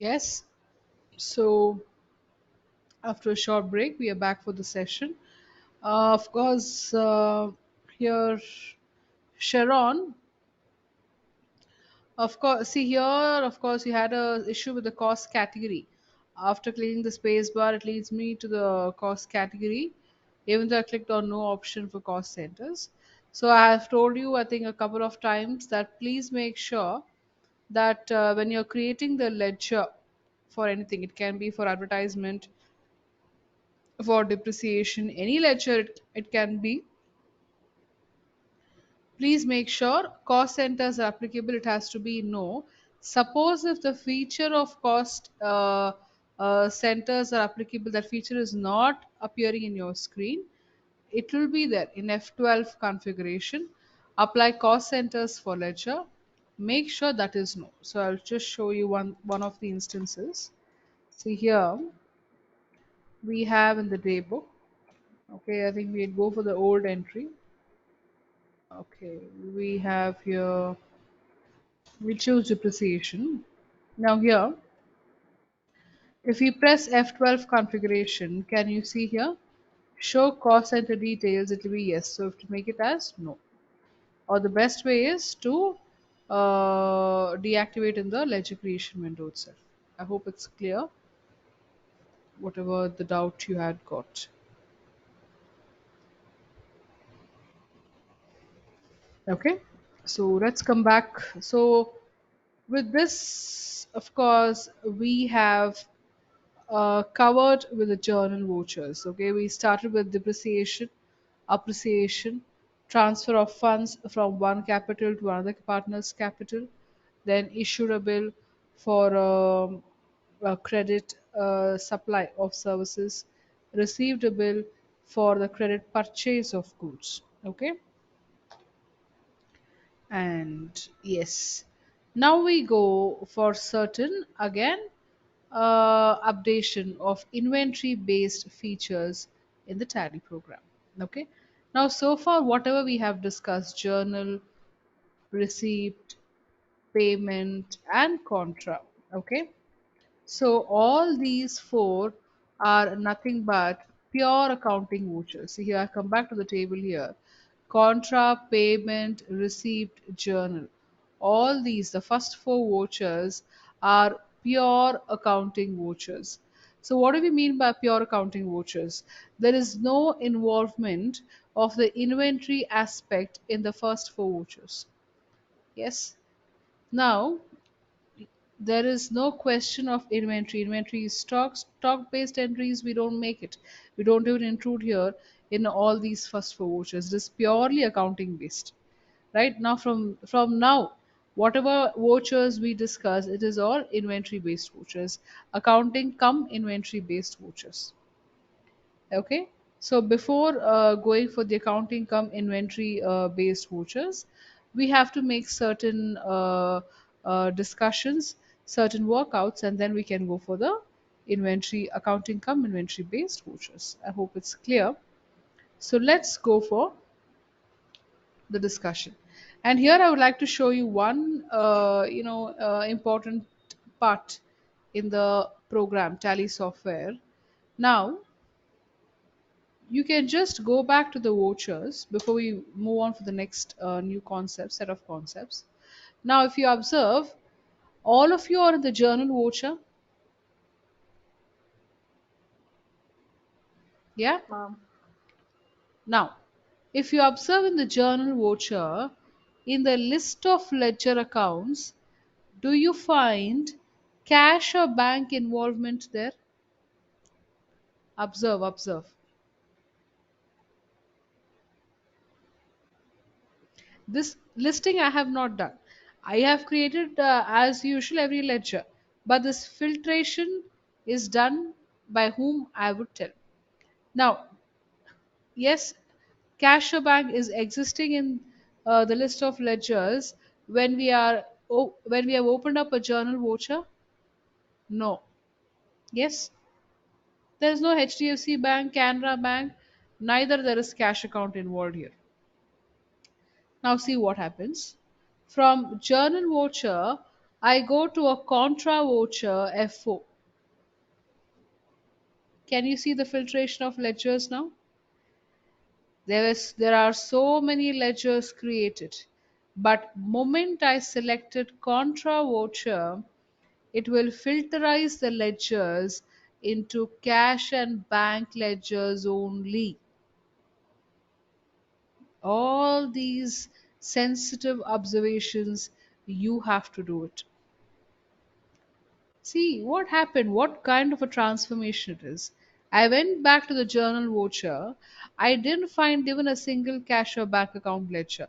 Yes. So after a short break, we are back for the session. Of course, here Sharon. Of course, see here, of course, you had a issue with the cost category. After clicking the space bar, it leads me to the cost category, even though I clicked on no option for cost centers. So I have told you, I think, a couple of times that please make sure that when you're creating the ledger for anything, it can be for advertisement, for depreciation, any ledger it can be. Please make sure cost centers are applicable. It has to be no. Suppose if the feature of cost centers are applicable, that feature is not appearing in your screen. It will be there in F12 configuration. Apply cost centers for ledger. Make sure that is no. So I'll just show you one of the instances. See here we have in the day book. Okay, I think we'd go for the old entry. Okay, we have here, we choose depreciation. Now here, if we press F12 configuration, can you see here? Show cost center details, it will be yes. So if to make it as no. Or the best way is to deactivate in the ledger creation window itself. I hope it's clear, whatever the doubt you had got. Okay, so let's come back. So with this, of course, we have covered with the journal vouchers. Okay, we started with depreciation, appreciation, transfer of funds from one capital to another partner's capital, then issued a bill for a credit supply of services, received a bill for the credit purchase of goods. Okay, and yes, now we go for certain again updation of inventory based features in the tally program. Okay, now so far whatever we have discussed, journal, receipt, payment and contra. Okay, so all these four are nothing but pure accounting vouchers. See here, I come back to the table here. Contra, payment, receipt, journal. All these, the first four vouchers, are pure accounting vouchers. So what do we mean by pure accounting vouchers? There is no involvement of the inventory aspect in the first four vouchers. Yes. Now, there is no question of inventory. Inventory is stock based entries. We don't make it. We don't even include here in all these first four vouchers. It is purely accounting based. Right now, from now, whatever vouchers we discuss, it is all inventory based vouchers. Accounting come inventory based vouchers. Okay, so before going for the accounting come inventory based vouchers, we have to make certain discussions, certain workouts, and then we can go for the inventory accounting come inventory based vouchers. I hope it's clear. So let's go for the discussion. And here I would like to show you one important part in the program tally software. Now you can just go back to the vouchers before we move on for the next new concept set of concepts. Now if you observe, all of you are in the journal voucher. Yeah. Ma'am. Now if you observe in the journal voucher, in the list of ledger accounts, do you find cash or bank involvement there? Observe. This listing I have not done. I have created as usual every ledger, but this filtration is done by whom I would tell. Now, yes, cash or bank is existing in the list of ledgers when we are when we have opened up a journal voucher. No. Yes, there is no HDFC Bank, Canara Bank, neither there is cash account involved here. Now see what happens. From journal voucher, I go to a contra voucher F4. Can you see the filtration of ledgers now? There are so many ledgers created, but moment I selected contra voucher, it will filterize the ledgers into cash and bank ledgers only. All these sensitive observations, you have to do it. See what happened, what kind of a transformation it is. I went back to the journal voucher. I didn't find even a single cash or bank account ledger.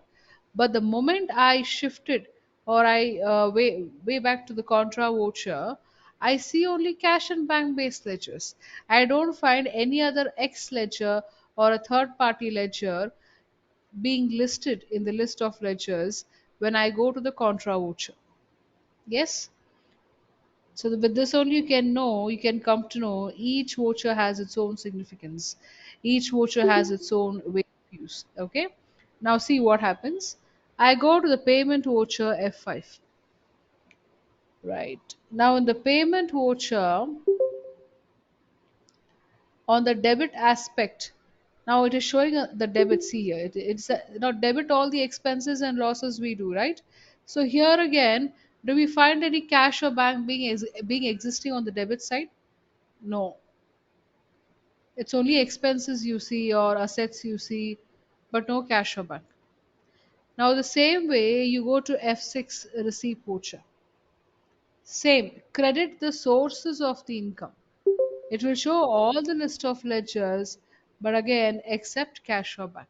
But the moment I shifted or I way back to the contra voucher, I see only cash and bank based ledgers. I don't find any other X ledger or a third party ledger being listed in the list of ledgers when I go to the contra voucher. Yes? So with this only you can know, you can come to know each voucher has its own significance. Each voucher has its own way of use. Okay. Now see what happens. I go to the payment voucher F5. Right. Now in the payment voucher, on the debit aspect, now it is showing the debit. See here, now debit all the expenses and losses we do, right? So here again, do we find any cash or bank being existing on the debit side? No, it's only expenses you see or assets you see, but no cash or bank. Now, the same way you go to F6 receipt voucher. Same, credit the sources of the income. It will show all the list of ledgers, but again, except cash or bank.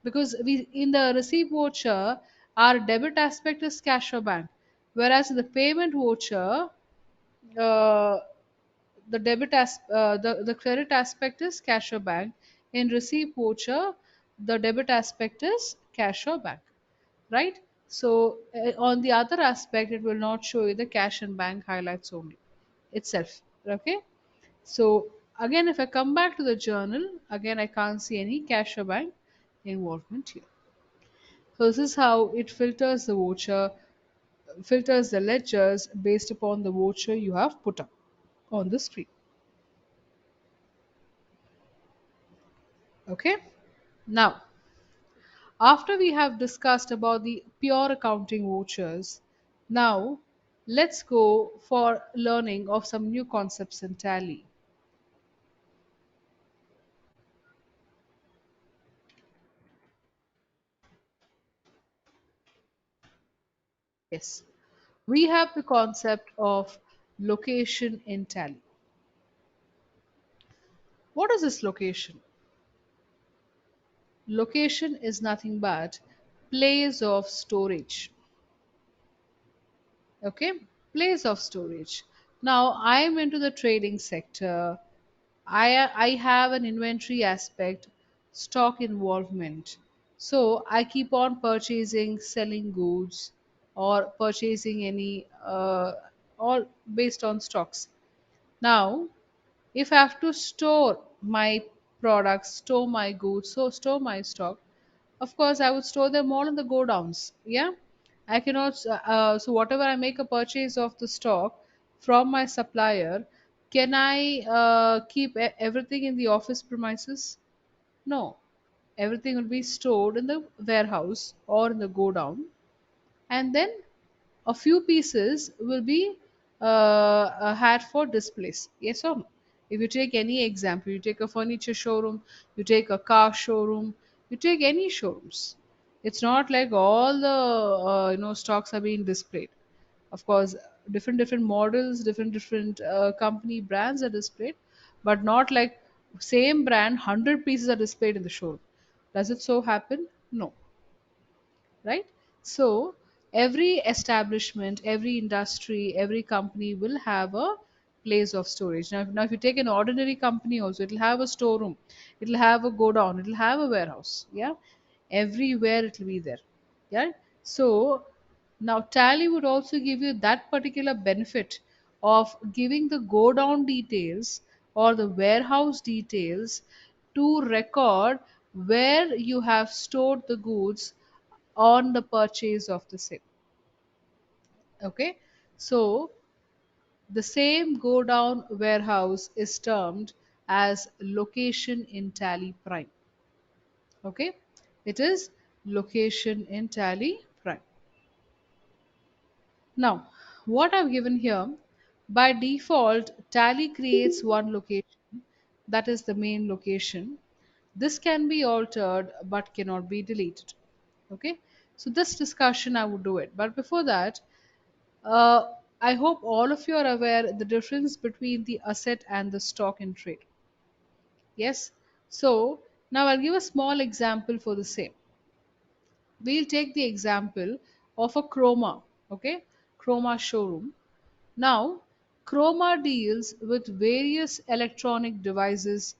Because we in the receipt voucher, our debit aspect is cash or bank, whereas in the payment voucher, uh, the credit aspect is cash or bank. In receipt voucher, the debit aspect is cash or bank, right? So on the other aspect, it will not show you the cash and bank highlights only itself. Okay. So again, if I come back to the journal, again I can't see any cash or bank involvement here. So this is how it filters the ledgers based upon the voucher you have put up on the screen. Okay. Now, after we have discussed about the pure accounting vouchers, now let's go for learning of some new concepts in Tally. Yes, we have the concept of location in Tally. What is this location? Location is nothing but place of storage. Okay, place of storage. Now I am into the trading sector. I have an inventory aspect, stock involvement. So I keep on purchasing, selling goods, or purchasing any all based on stocks. Now, if I have to store my products, store my goods, so store my stock, of course I would store them all in the go downs. Yeah, I cannot. So whatever I make a purchase of the stock from my supplier, can I keep everything in the office premises? No, everything will be stored in the warehouse or in the go down, and then a few pieces will be had for displays. Yes or no? If you take any example, you take a furniture showroom, you take a car showroom, you take any showrooms. It's not like all the stocks are being displayed. Of course, different models, different company brands are displayed, but not like same brand 100 pieces are displayed in the showroom. Does it so happen? No, right? So every establishment, every industry, every company will have a place of storage. Now if you take an ordinary company also, it'll have a storeroom, it'll have a godown, it'll have a warehouse. Yeah, everywhere it will be there. Yeah. So now Tally would also give you that particular benefit of giving the godown details or the warehouse details to record where you have stored the goods on the purchase of the same. Okay, So the same go down warehouse is termed as location in Tally Prime. Okay, it is location in Tally Prime. Now, what I've given here, by default, Tally creates one location, that is the main location. This can be altered but cannot be deleted. Okay, so this discussion I would do it. But before that, I hope all of you are aware the difference between the asset and the stock in trade. Yes. So now I'll give a small example for the same. We'll take the example of a chroma. Okay, chroma showroom. Now, chroma deals with various electronic devices,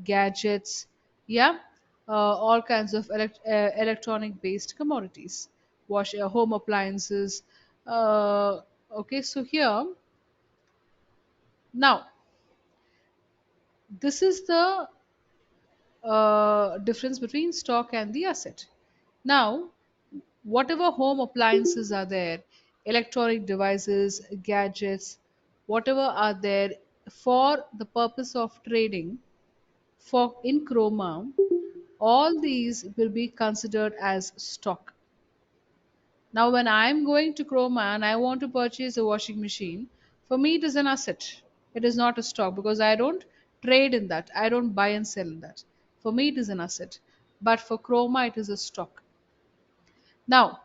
gadgets, yeah, all kinds of electronic based commodities, wash home appliances. Okay, so here now this is the difference between stock and the asset. Now, whatever home appliances are there, electronic devices, gadgets, whatever are there for the purpose of trading for in Chroma, all these will be considered as stock. Now, when I'm going to Chroma and I want to purchase a washing machine, for me it is an asset. It is not a stock because I don't trade in that. I don't buy and sell in that. For me it is an asset. But for Chroma it is a stock. Now,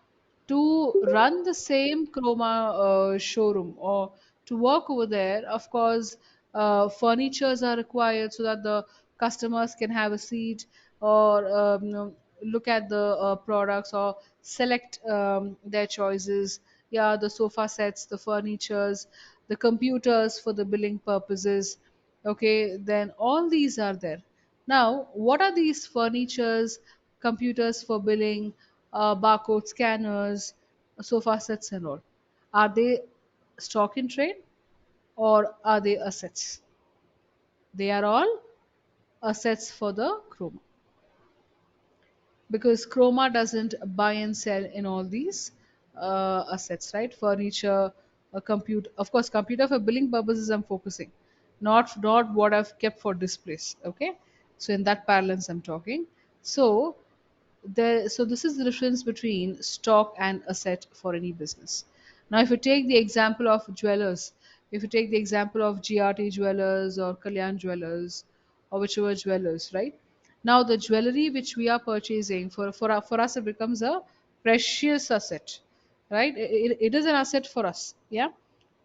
to run the same Chroma showroom or to work over there, of course, furnitures are required so that the customers can have a seat or look at the products or select their choices. Yeah, the sofa sets, the furnitures, the computers for the billing purposes. Okay, then all these are there. Now, what are these furnitures, computers for billing, barcode scanners, sofa sets, and all? Are they stock in trade or are they assets? They are all assets for the Chroma because Chroma doesn't buy and sell in all these assets, right? Furniture, a compute, of course, computer for billing purposes. I'm focusing, not what I've kept for displays. Okay, so in that parlance, I'm talking. So so this is the difference between stock and asset for any business. Now, if you take the example of jewelers, if you take the example of GRT jewelers or Kalyan jewelers or whichever jewelers, right? Now, the jewelry which we are purchasing for us, it becomes a precious asset, right? It is an asset for us, yeah.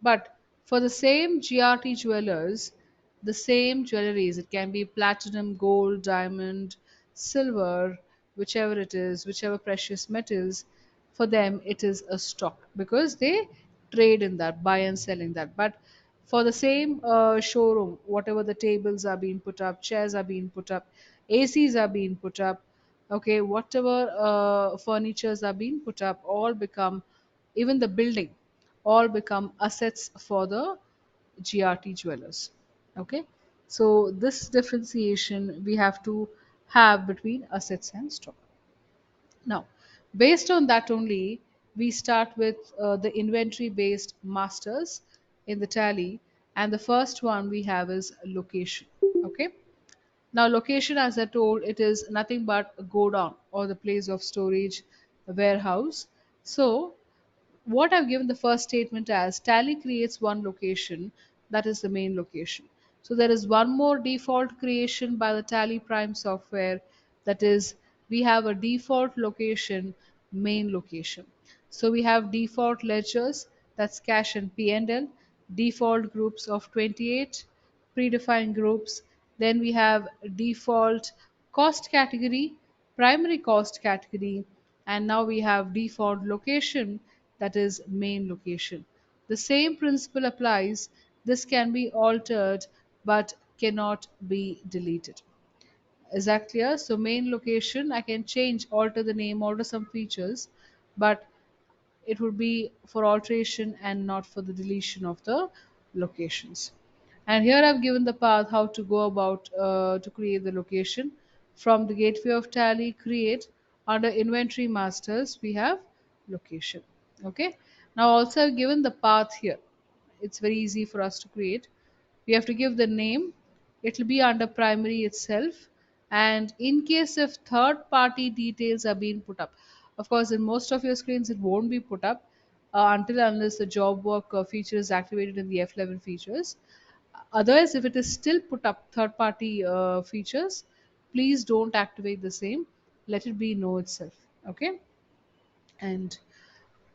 But for the same GRT jewelers, the same jewelries, it can be platinum, gold, diamond, silver, whichever it is, whichever precious metals, for them it is a stock because they trade in that, buy and sell in that. But for the same showroom, whatever the tables are being put up, chairs are being put up, ACs are being put up, okay, whatever furnitures are being put up, all become, even the building, all become assets for the GRT jewelers. Okay, so this differentiation we have to have between assets and stock. Now, based on that only, we start with the inventory based masters in the tally, and the first one we have is location. Okay, now location, as I told, it is nothing but a godown or the place of storage, a warehouse. So what I've given the first statement as Tally creates one location, that is the main location. So there is one more default creation by the Tally Prime software, that is we have a default location, main location. So we have default ledgers, that's cash and P&L, default groups of 28, predefined groups. Then we have default cost category, primary cost category, and now we have default location, that is main location. The same principle applies. This can be altered but cannot be deleted. Is that clear? So main location, I can change, alter the name, alter some features, but it would be for alteration and not for the deletion of the locations. And here I've given the path how to go about to create the location. From the gateway of tally create, under inventory masters we have location. Okay, Now also I've given the path here. It's very easy for us to create. We have to give the name. It will be under primary itself. And in case if third party details are being put up, of course, in most of your screens it won't be put up until unless the job work feature is activated in the F11 features. Otherwise, if it is still put up third party features, please don't activate the same. Let it be no itself. Okay. And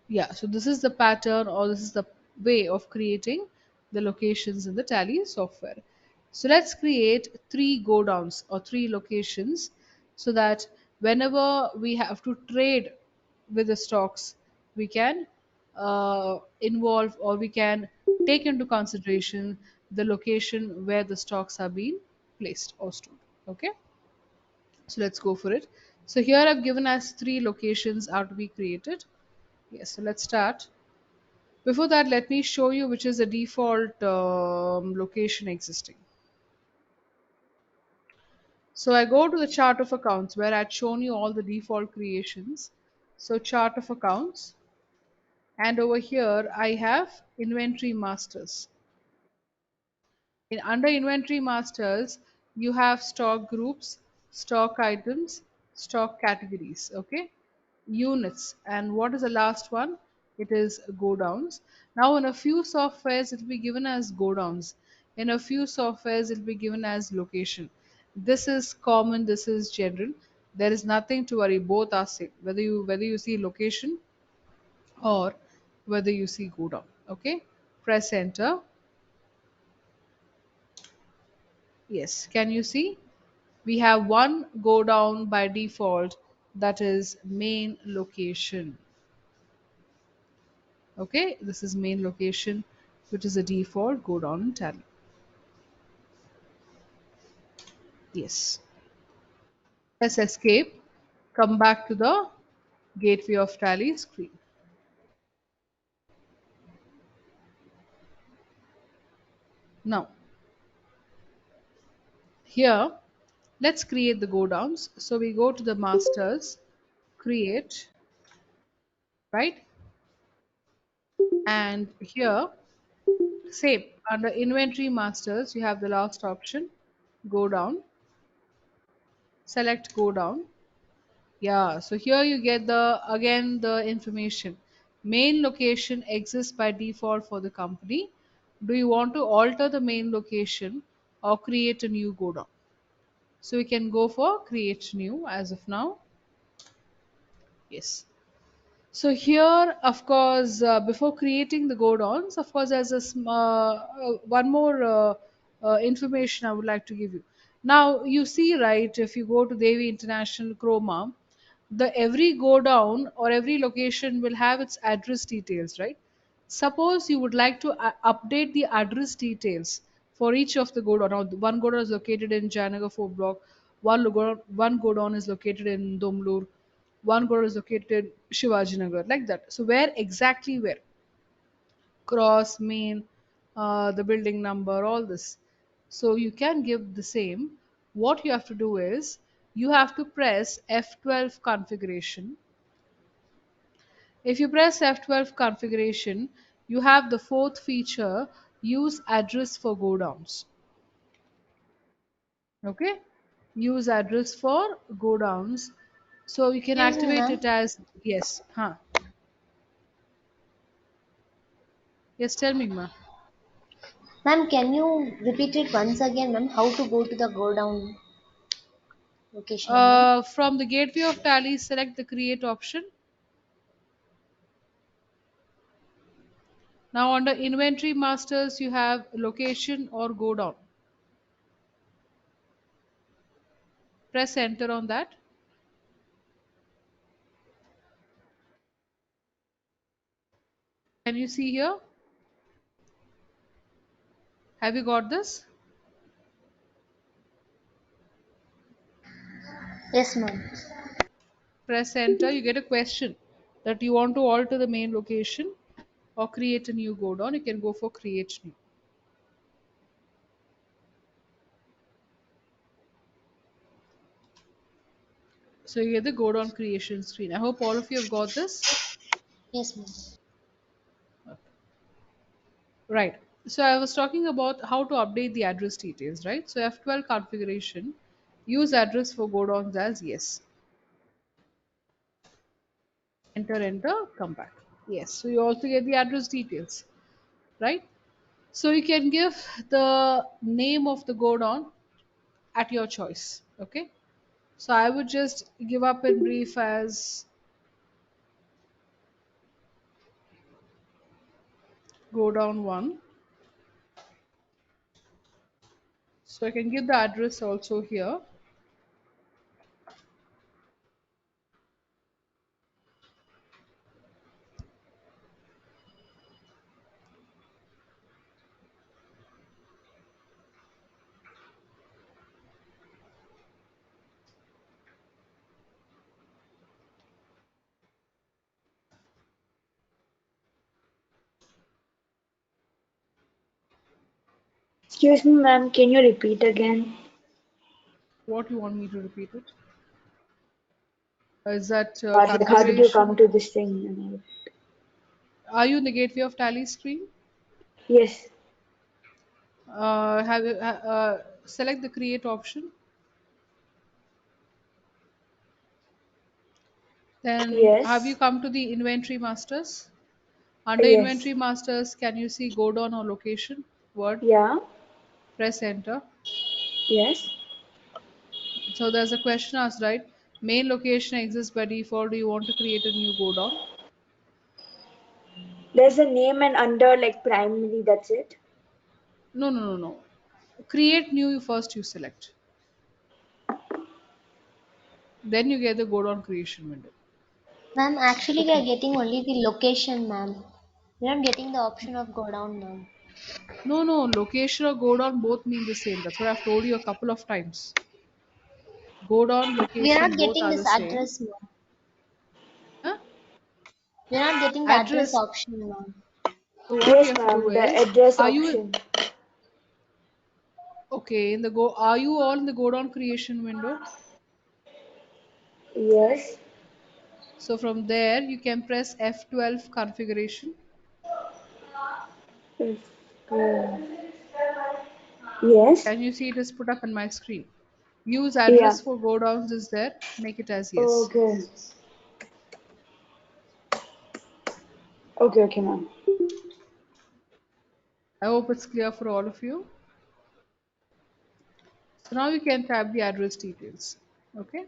yeah, so this is the pattern or this is the way of creating the locations in the Tally software. So let's create three go downs or three locations so that whenever we have to trade with the stocks, we can involve or we can take into consideration the location where the stocks are being placed or stored. Okay, so let's go for it. So here I've given us three locations are to be created. Yes, so let's start. Before that, let me show you which is the default location existing. So I go to the chart of accounts where I'd shown you all the default creations. So chart of accounts, and over here I have inventory masters. In under inventory masters, you have stock groups, stock items, stock categories. Okay, units, and what is the last one? It is go downs. Now in a few softwares it will be given as go downs, in a few softwares it will be given as location. This is common, this is general. There is nothing to worry, both are same, whether you see location or whether you see go down. Okay, press enter. Yes, can you see we have one go down by default, that is main location. Okay, this is main location, which is a default go down in Tally. Yes, let's escape, come back to the gateway of Tally screen. Now here let's create the go downs. So we go to the masters, create, right, and here same under inventory masters you have the last option, go down, select go down. Yeah, so here you get the again the information. Main location exists by default for the company. Do you want to alter the main location or create a new go down? So we can go for create new as of now. Yes. So here, of course, before creating the go downs, of course, there's one more information I would like to give you. Now you see, right? If you go to Devi International Chroma, the every go down or every location will have its address details, right? Suppose you would like to update the address details for each of the go down. Now, one go down is located in Janagar 4 block, one go down is located in Domlur, one go is located in Shivajinagar, like that. So where exactly where? Cross, main, the building number, all this. So you can give the same. What you have to do is you have to press F12 configuration. If you press F12 configuration, you have the fourth feature, use address for go downs. Okay? Use address for go downs. So you can Excuse me, activate ma'am. it as yes. Huh. Yes, tell me, ma. Ma'am, can you repeat it once again, ma'am? How to go to the go down location, ma'am? From the gateway of Tally, select the create option. Now under inventory masters, you have location or go down. Press enter on that. Can you see here? Have you got this? Yes, ma'am. Press enter. You get a question that you want to alter the main location or create a new go down. You can go for create new. So you get the go down creation screen. I hope all of you have got this. Yes, ma'am. Right. So I was talking about how to update the address details, right? So F12 configuration, use address for godowns as yes. Enter, come back. Yes. So you also get the address details, right? So you can give the name of the godown at your choice. Okay. So I would just give up in brief as godown one. So I can give the address also here. Excuse me, ma'am, can you repeat again? What you want me to repeat it? Is that Like, how did you come configuration? to this thing? Are you in the gateway of tally screen? Yes, Have you select the create option. Then have you yes, come to the inventory masters? Under yes, inventory masters, can you see go down or location? Word. yeah, Press enter. yes. So there's a question asked, right? Main location exists by default. Do you want to create a new go down? There's a name and under like primary, that's it. No, no, no, no. Create new first you select. Then you get the go down creation window. Ma'am, actually we are Okay. getting only the location, ma'am. We are not getting the option of go down, ma'am. No, no, location or go down both mean the same. That's what I've told you a couple of times. Go down, We are location, not both getting are the this same. address, ma'am. Huh? We are not getting the address Address. option, ma'am. So what you Yes, have to do ma'am, the is, address are you option. okay in the go? Are you all in the go down creation window? Yes. So from there you can press F12 configuration. Yes. uh, Yes. Can you see it is put up on my screen? Use Yeah. address for go downs is there. Make it as yes. Okay. Okay, okay, ma'am. I hope it's clear for all of you. So now you can type the address details. Okay.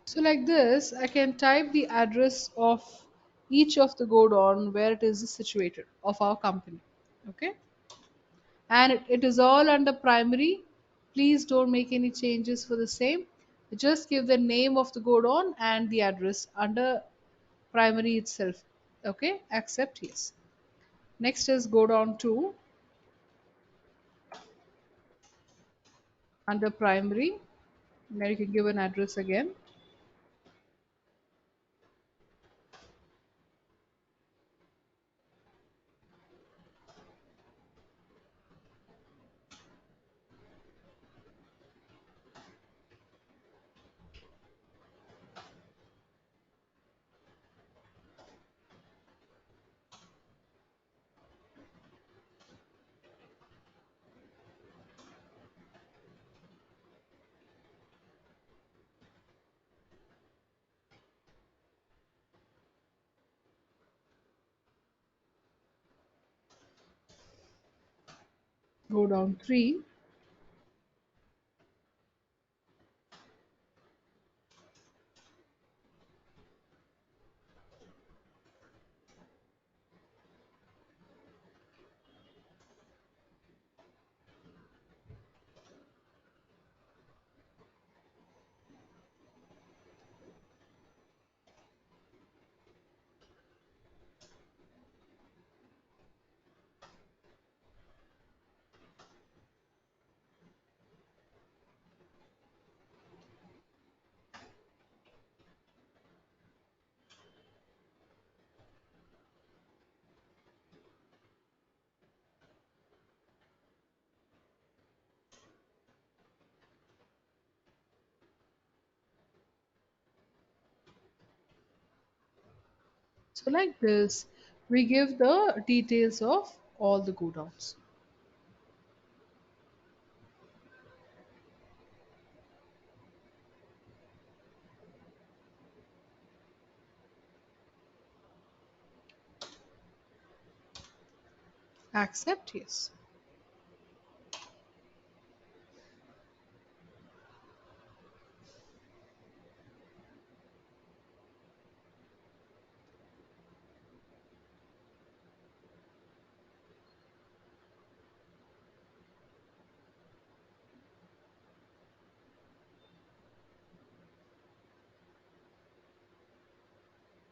So like this, I can type the address of each of the godown where it is situated of our company. Okay. And it is all under primary. Please don't make any changes for the same. Just give the name of the godown and the address under primary itself. Okay. Accept yes. Next is godown 2 under primary. Now you can give an address again. Godown 3. So like this, we give the details of all the go downs. Accept, yes.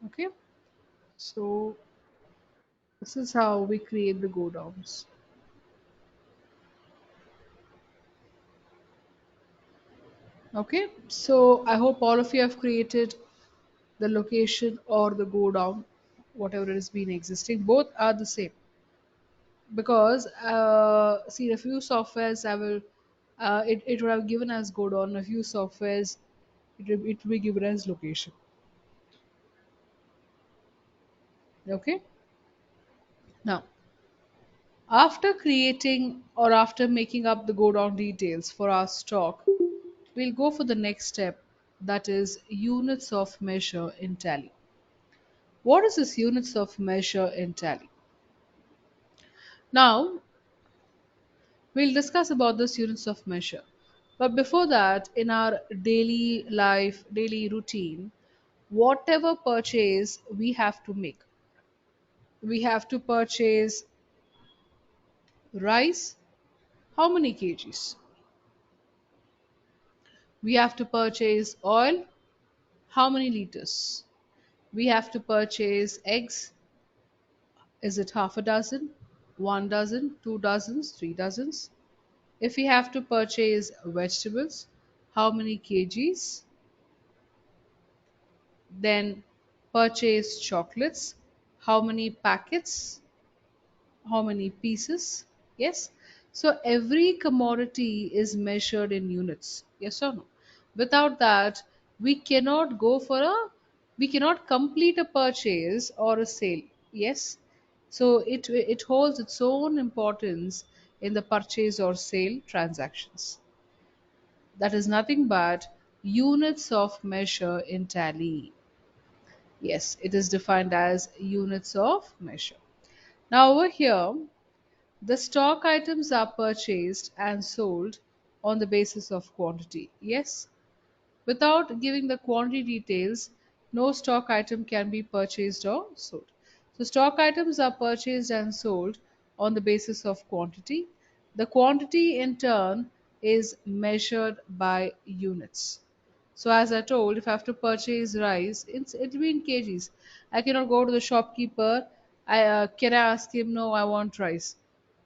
Okay. So this is how we create the go downs. Okay. So I hope all of you have created the location or the go down, whatever it has been existing. Both are the same because see, a few softwares I will it would have given as go down. A few softwares it will be given as location. Okay. Now, after creating or after making up the go down details for our stock, we'll go for the next step, that is units of measure in Tally. What is this units of measure in Tally? Now, we'll discuss about this units of measure. But before that, in our daily life, daily routine, whatever purchase we have to make, we have to purchase rice, how many kgs? We have to purchase oil, how many liters? We have to purchase eggs. Is it half a dozen, 1 dozen, 2 dozens, 3 dozens? If we have to purchase vegetables, how many kgs? Then purchase chocolates, how many packets? How many pieces? Yes. So every commodity is measured in units. Yes or no? Without that, we cannot go for a we cannot complete a purchase or a sale. Yes. So it holds its own importance in the purchase or sale transactions. That is nothing but units of measure in Tally. Yes, it is defined as units of measure. Now over here, the stock items are purchased and sold on the basis of quantity. Yes, without giving the quantity details, no stock item can be purchased or sold. So, stock items are purchased and sold on the basis of quantity. The quantity, in turn, is measured by units. So, as I told, if I have to purchase rice, it'll be in kgs. I cannot go to the shopkeeper. Can I ask him? No, I want rice.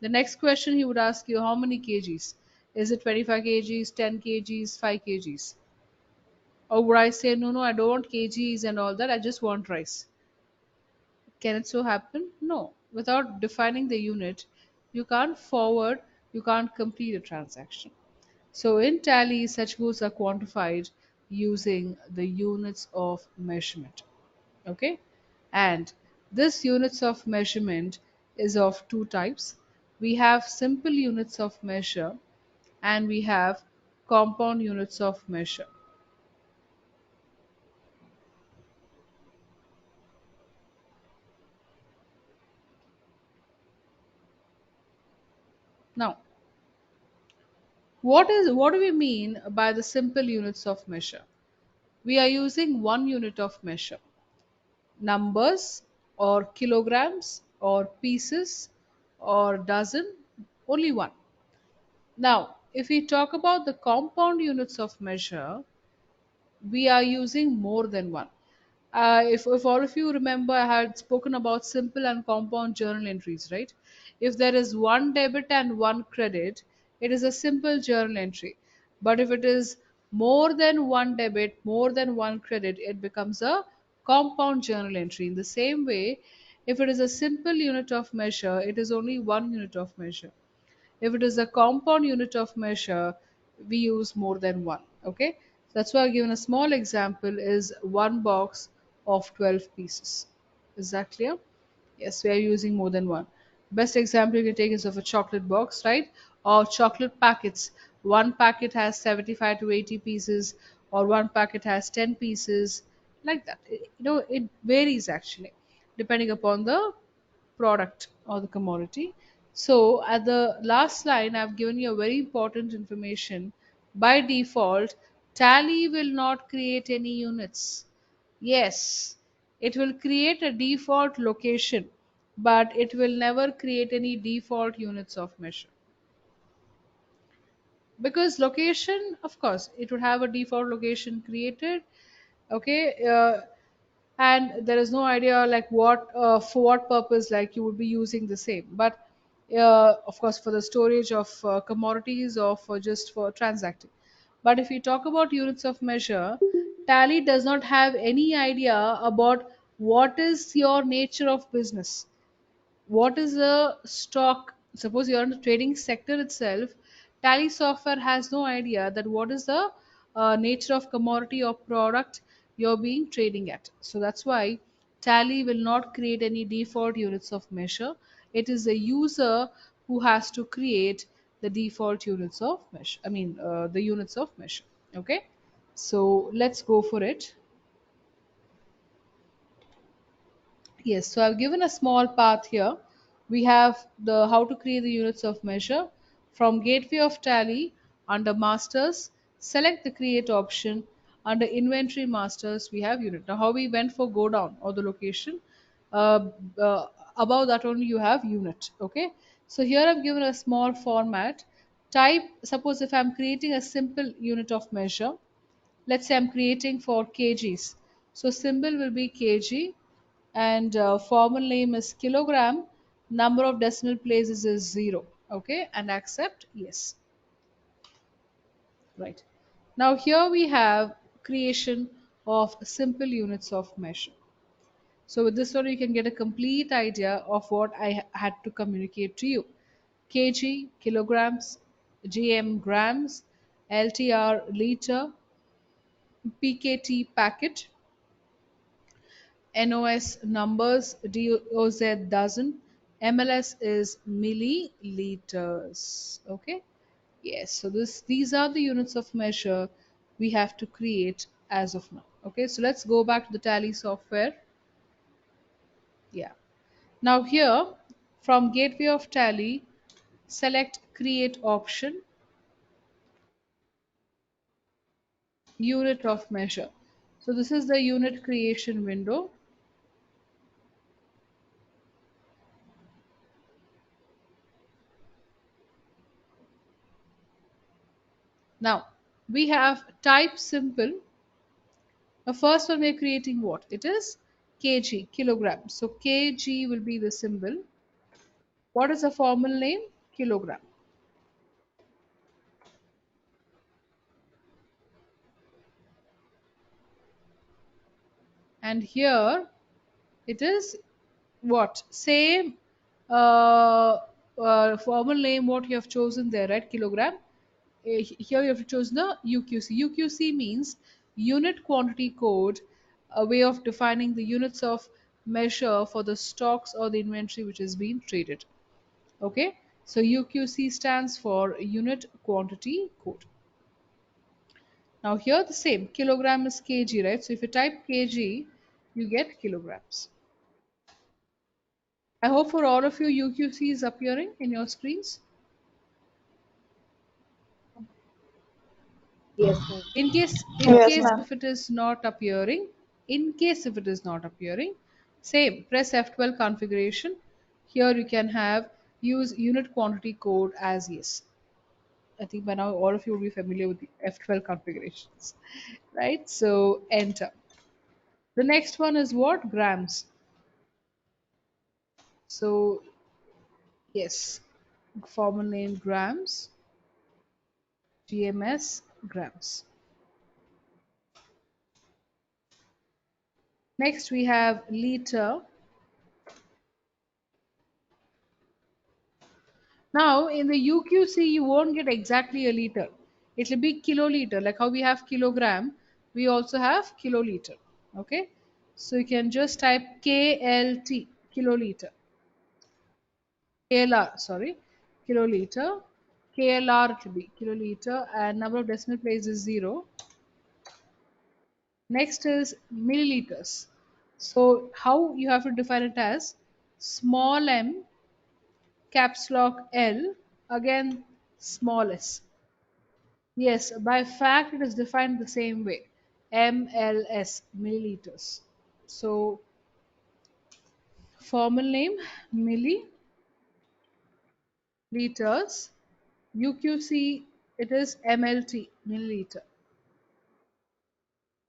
The next question he would ask you, how many kgs? Is it 25 kgs, 10 kgs, 5 kgs? Or would I say, no, no, I don't want kgs and all that, I just want rice? Can it so happen? No. Without defining the unit, you can't forward, you can't complete a transaction. So in Tally, such goods are quantified using the units of measurement. Okay? And this units of measurement is of two types. We have simple units of measure and we have compound units of measure. Now, what do we mean by the simple units of measure? We are using one unit of measure. Numbers or kilograms or pieces or dozen, only one. Now, if we talk about the compound units of measure, we are using more than one. If all of you remember, I had spoken about simple and compound journal entries, right? If there is one debit and one credit, it is a simple journal entry. But if it is more than one debit, more than one credit, it becomes a compound journal entry. In the same way, if it is a simple unit of measure, it is only one unit of measure. If it is a compound unit of measure, we use more than one. Okay, that's why I've given a small example is one box of 12 pieces. Is that clear? Yes, we are using more than one. Best example you can take is of a chocolate box, right? Or chocolate packets. One packet has 75 to 80 pieces, or one packet has 10 pieces, like that. It varies actually, depending upon the product or the commodity. So at the last line, I've given you a very important information. By default, Tally will not create any units. Yes, it will create a default location, but it will never create any default units of measure. Because location, of course, it would have a default location created. Okay, and there is no idea like what for what purpose like you would be using the same, but of course for the storage of commodities or for just for transacting. But if we talk about units of measure, Tally does not have any idea about what is your nature of business, what is the stock. Suppose you're in the trading sector itself, Tally software has no idea that what is the nature of commodity or product you're being trading at. So that's why Tally will not create any default units of measure. It is the user who has to create the default units of measure, the units of measure. Okay, so let's go for it. Yes, so I've given a small path here. We have the how to create the units of measure. From gateway of tally, under masters, select the create option. Under inventory masters, we have unit. Now, how we went for go down or the location, uh, uh, above that only you have unit. Okay, so here I've given a small format. Type, suppose if I'm creating a simple unit of measure, let's say I'm creating for kgs. So symbol will be kg, and formal name is kilogram. Number of decimal places is 0. Okay, and accept yes. Right. Now here we have creation of simple units of measure. So with this one you can get a complete idea of what I had to communicate to you. Kg, kilograms, gm, grams, ltr, liter, pkt, packet, NOS, numbers, DOZ, dozen, MLS is milliliters. Okay, yes, so these are the units of measure we have to create as of now. Okay, so let's go back to the Tally software. Yeah, now here from gateway of Tally, select create option, unit of measure. So this is the unit creation window. Now we have type simple. The first one we're creating what? It is kg, kilogram. So kg will be the symbol. What is the formal name? Kilogram. And here it is what? Same formal name what you have chosen there, right? Kilogram. Here you have to choose the UQC. UQC means unit quantity code, a way of defining the units of measure for the stocks or the inventory which is being traded. Okay, so UQC stands for unit quantity code. Now here the same, kilogram is kg, right? So if you type kg, you get kilograms. I hope for all of you UQC is appearing in your screens. Yes, ma'am. In Yes, case ma'am. if it is not appearing, in case if it is not appearing, same, press F12 configuration. Here you can have use unit quantity code as yes. I think by now all of you will be familiar with the F12 configurations, right? So enter. The next one is what? Grams. So yes, formal name grams, GMS grams. Next we have liter. Now in the UQC you won't get exactly a liter. It will be kiloliter. Like how we have kilogram, we also have kiloliter. Okay. So you can just type KLT, kiloliter, KLR, sorry, kiloliter, KLR to be kiloliter, and number of decimal places is 0. Next is milliliters. So how you have to define it as small m, caps lock L, again small s. Yes, by fact it is defined the same way. MLS, milliliters. So formal name milliliters. UQC it is MLT, milliliter.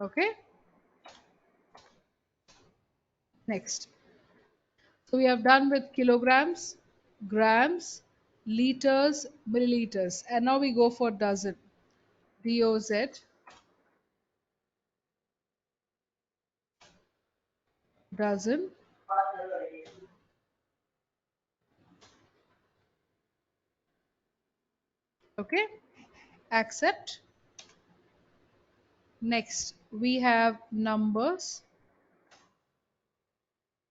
Okay, next. So we have done with kilograms, grams, liters, milliliters, and now we go for dozen. DOZ, dozen. Okay, accept. Next, we have numbers,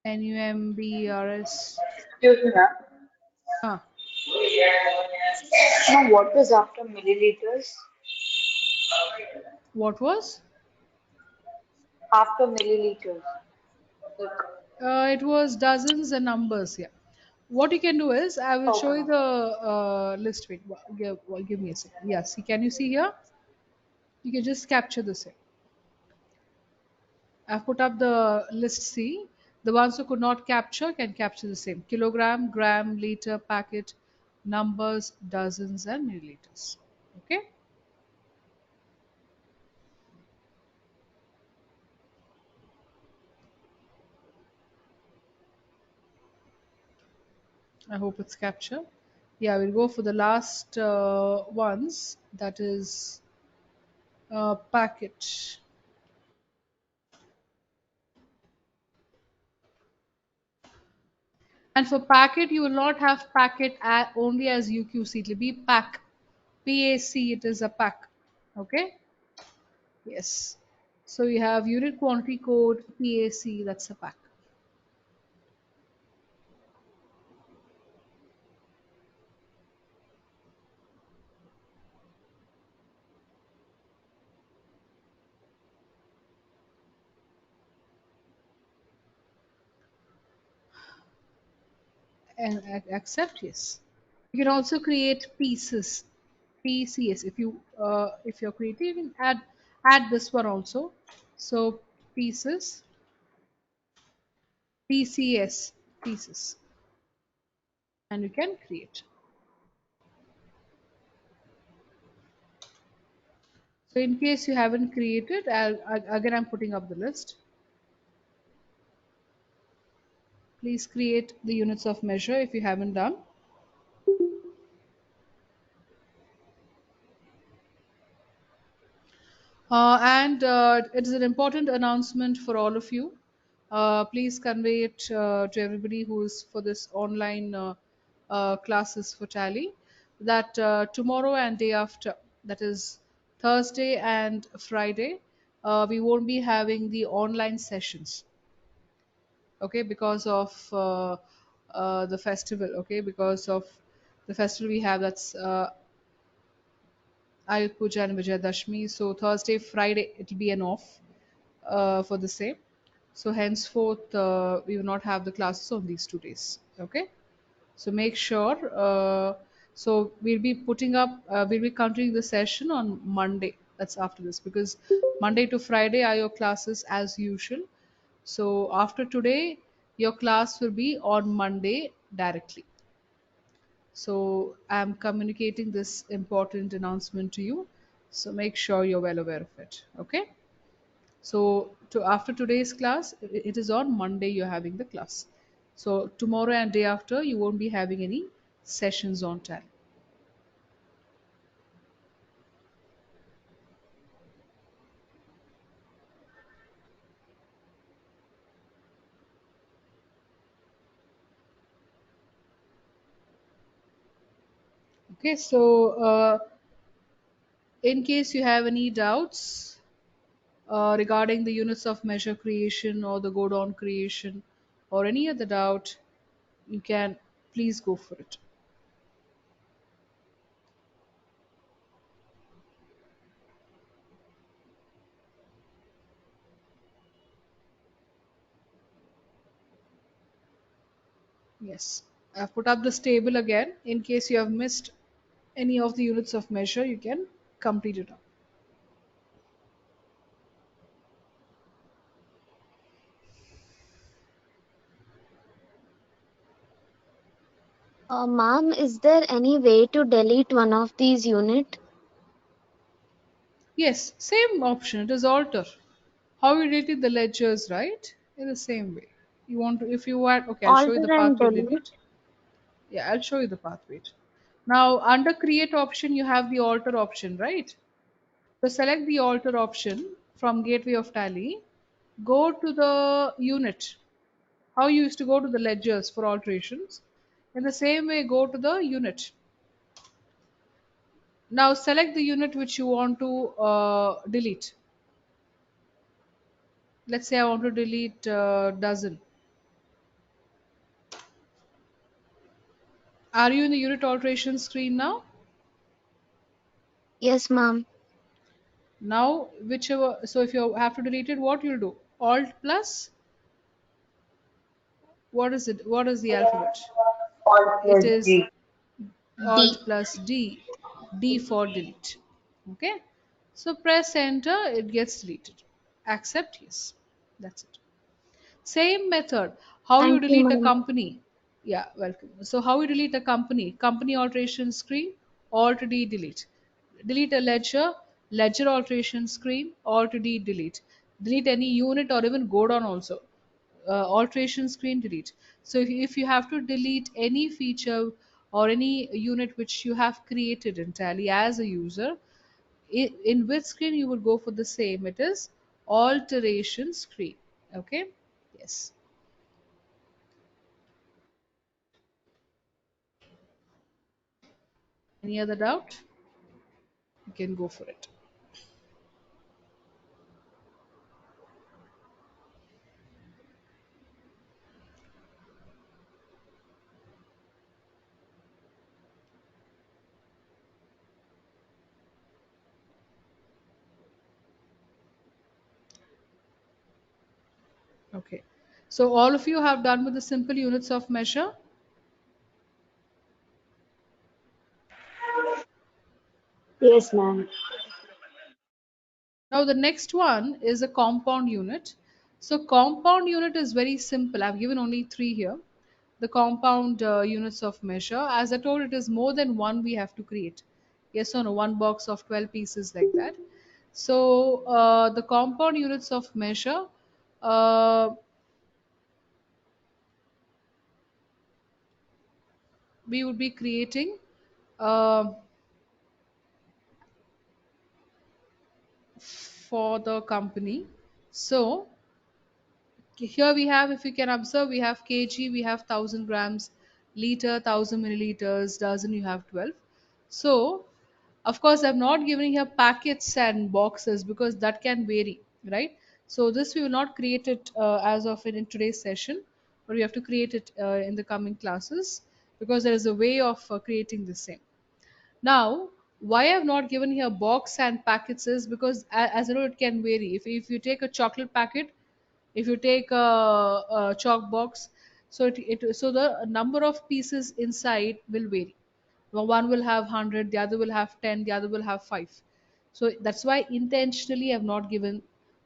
NUMBRS. Excuse me, ma'am. Ah, Now, what was after milliliters? what was? After milliliters. Like, It was dozens and numbers. Yeah. What you can do is, I will show okay, you ma'am. the list. Wait, give me a second. Yes, can you see here? You can just capture this here. I've put up the list C. The ones who could not capture can capture the same. Kilogram, gram, liter, packet, numbers, dozens, and milliliters. Okay. I hope it's captured. Yeah, we'll go for the last ones. That is packet. And for packet, you will not have packet only as UQC. It will be pack. PAC, it is a pack. Okay. Yes. So you have unit quantity code PAC, that's a pack. And accept, yes. You can also create pieces, PCS. If you're creative, you can add this one also. So pieces, PCS, pieces, and you can create. So in case you haven't created, again I'm putting up the list. Please create the units of measure if you haven't done. And it is an important announcement for all of you. Please convey it to everybody who is for this online classes for Tally that tomorrow and day after, that is Thursday and Friday, we won't be having the online sessions. Okay, because of the festival. Okay, because of the festival we have, that's Ayut Puja and Vijayadashmi. So Thursday, Friday, it will be an off for the same. So henceforth, we will not have the classes on these 2 days. Okay. So make sure. So we'll be putting up. We'll be continuing the session on Monday. That's after this, because Monday to Friday are your classes as usual. So after today, your class will be on Monday directly. So I'm communicating this important announcement to you. So make sure you're well aware of it. Okay. So to after today's class, it is on Monday you're having the class. So tomorrow and day after, you won't be having any sessions on time. Okay. So in case you have any doubts, regarding the units of measure creation or the go down creation or any other doubt, you can please go for it. Yes, I've put up this table again. In case you have missed any of the units of measure, you can complete it up. Ma'am, is there any way to delete one of these unit? Yes, same option. It is alter. How you deleted the ledgers, right? In the same way. You want to, if you add, okay, I'll show you Alter the and path to delete? delete. Yeah, I'll show you the pathway. Now, under create option, you have the alter option, right? So select the alter option from gateway of tally. Go to the unit. How you used to go to the ledgers for alterations. In the same way, go to the unit. Now select the unit which you want to delete. Let's say I want to delete dozen. Are you in the unit alteration screen now? Yes, ma'am. Now, whichever, so if you have to delete it, what you'll do? Alt plus, what is it? What is the alphabet? Alt It plus is G. Alt plus D, D for delete. Okay. So press enter, it gets deleted. Accept, yes. That's it. Same method. How you Thank you, delete a ma'am. company? Yeah, welcome. So how you delete a company? Company alteration screen, Alt D delete. Delete a ledger, ledger alteration screen, Alt D delete. Delete any unit or even go down also. Alteration screen delete. So if you have to delete any feature or any unit which you have created in Tally as a user, in which screen you will go for the same. It is alteration screen. Okay. Yes. Any other doubt? You can go for it. Okay. So all of you have done with the simple units of measure. Yes, ma'am. Now the next one is a compound unit. So compound unit is very simple. I've given only three here. The compound units of measure. As I told, it is more than one we have to create. Yes or no? One box of 12 pieces like that. So the compound units of measure, uh, we would be creating uh, for the company. So here we have, if you can observe, we have kg, we have 1000 grams, liter, 1000 milliliters, dozen, you have 12. So, of course, I'm not giving here packets and boxes because that can vary, right? So, this we will not create it as of in today's session, but we have to create it in the coming classes because there is a way of creating the same. Now, why I've not given here box and packets is because, as you know, it can vary. If you take a chocolate packet, if you take a chalk box, so so the number of pieces inside will vary. One will have 100, the other will have 10, the other will have 5. So that's why intentionally I've not given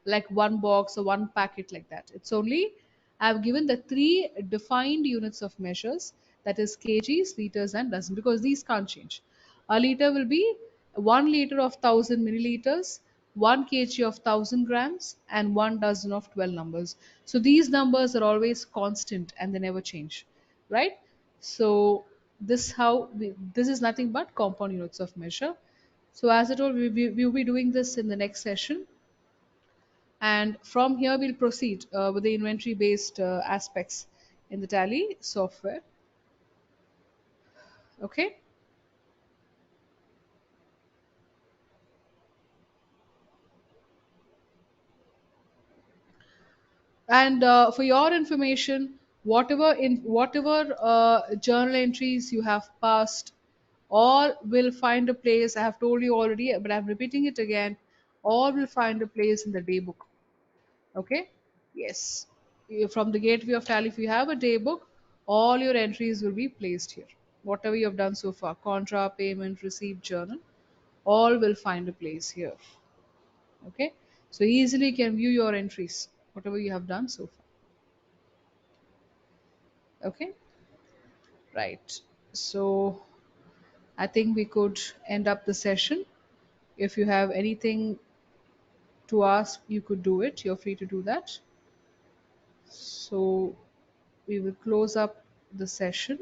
like one box or one packet like that. It's only I've given the three defined units of measures, that is kgs, liters and dozen, because these can't change. A liter will be 1 liter of 1000 milliliters, 1 kg of 1000 grams, and 1 dozen of 12 numbers. So these numbers are always constant and they never change, right? So this is nothing but compound units of measure. So as I told, we'll be doing this in the next session, and from here we'll proceed with the inventory based aspects in the Tally software. Okay. And for your information, whatever journal entries you have passed, all will find a place. I have told you already, but I'm repeating it again. All will find a place in the day book. Okay? Yes. From the gateway of tally, if you have a day book, all your entries will be placed here. Whatever you have done so far, contra, payment, receipt, journal, all will find a place here. Okay? So easily you can view your entries, whatever you have done so far. Okay? Right. So I think we could end up the session. If you have anything to ask, you could do it. You're free to do that. So we will close up the session.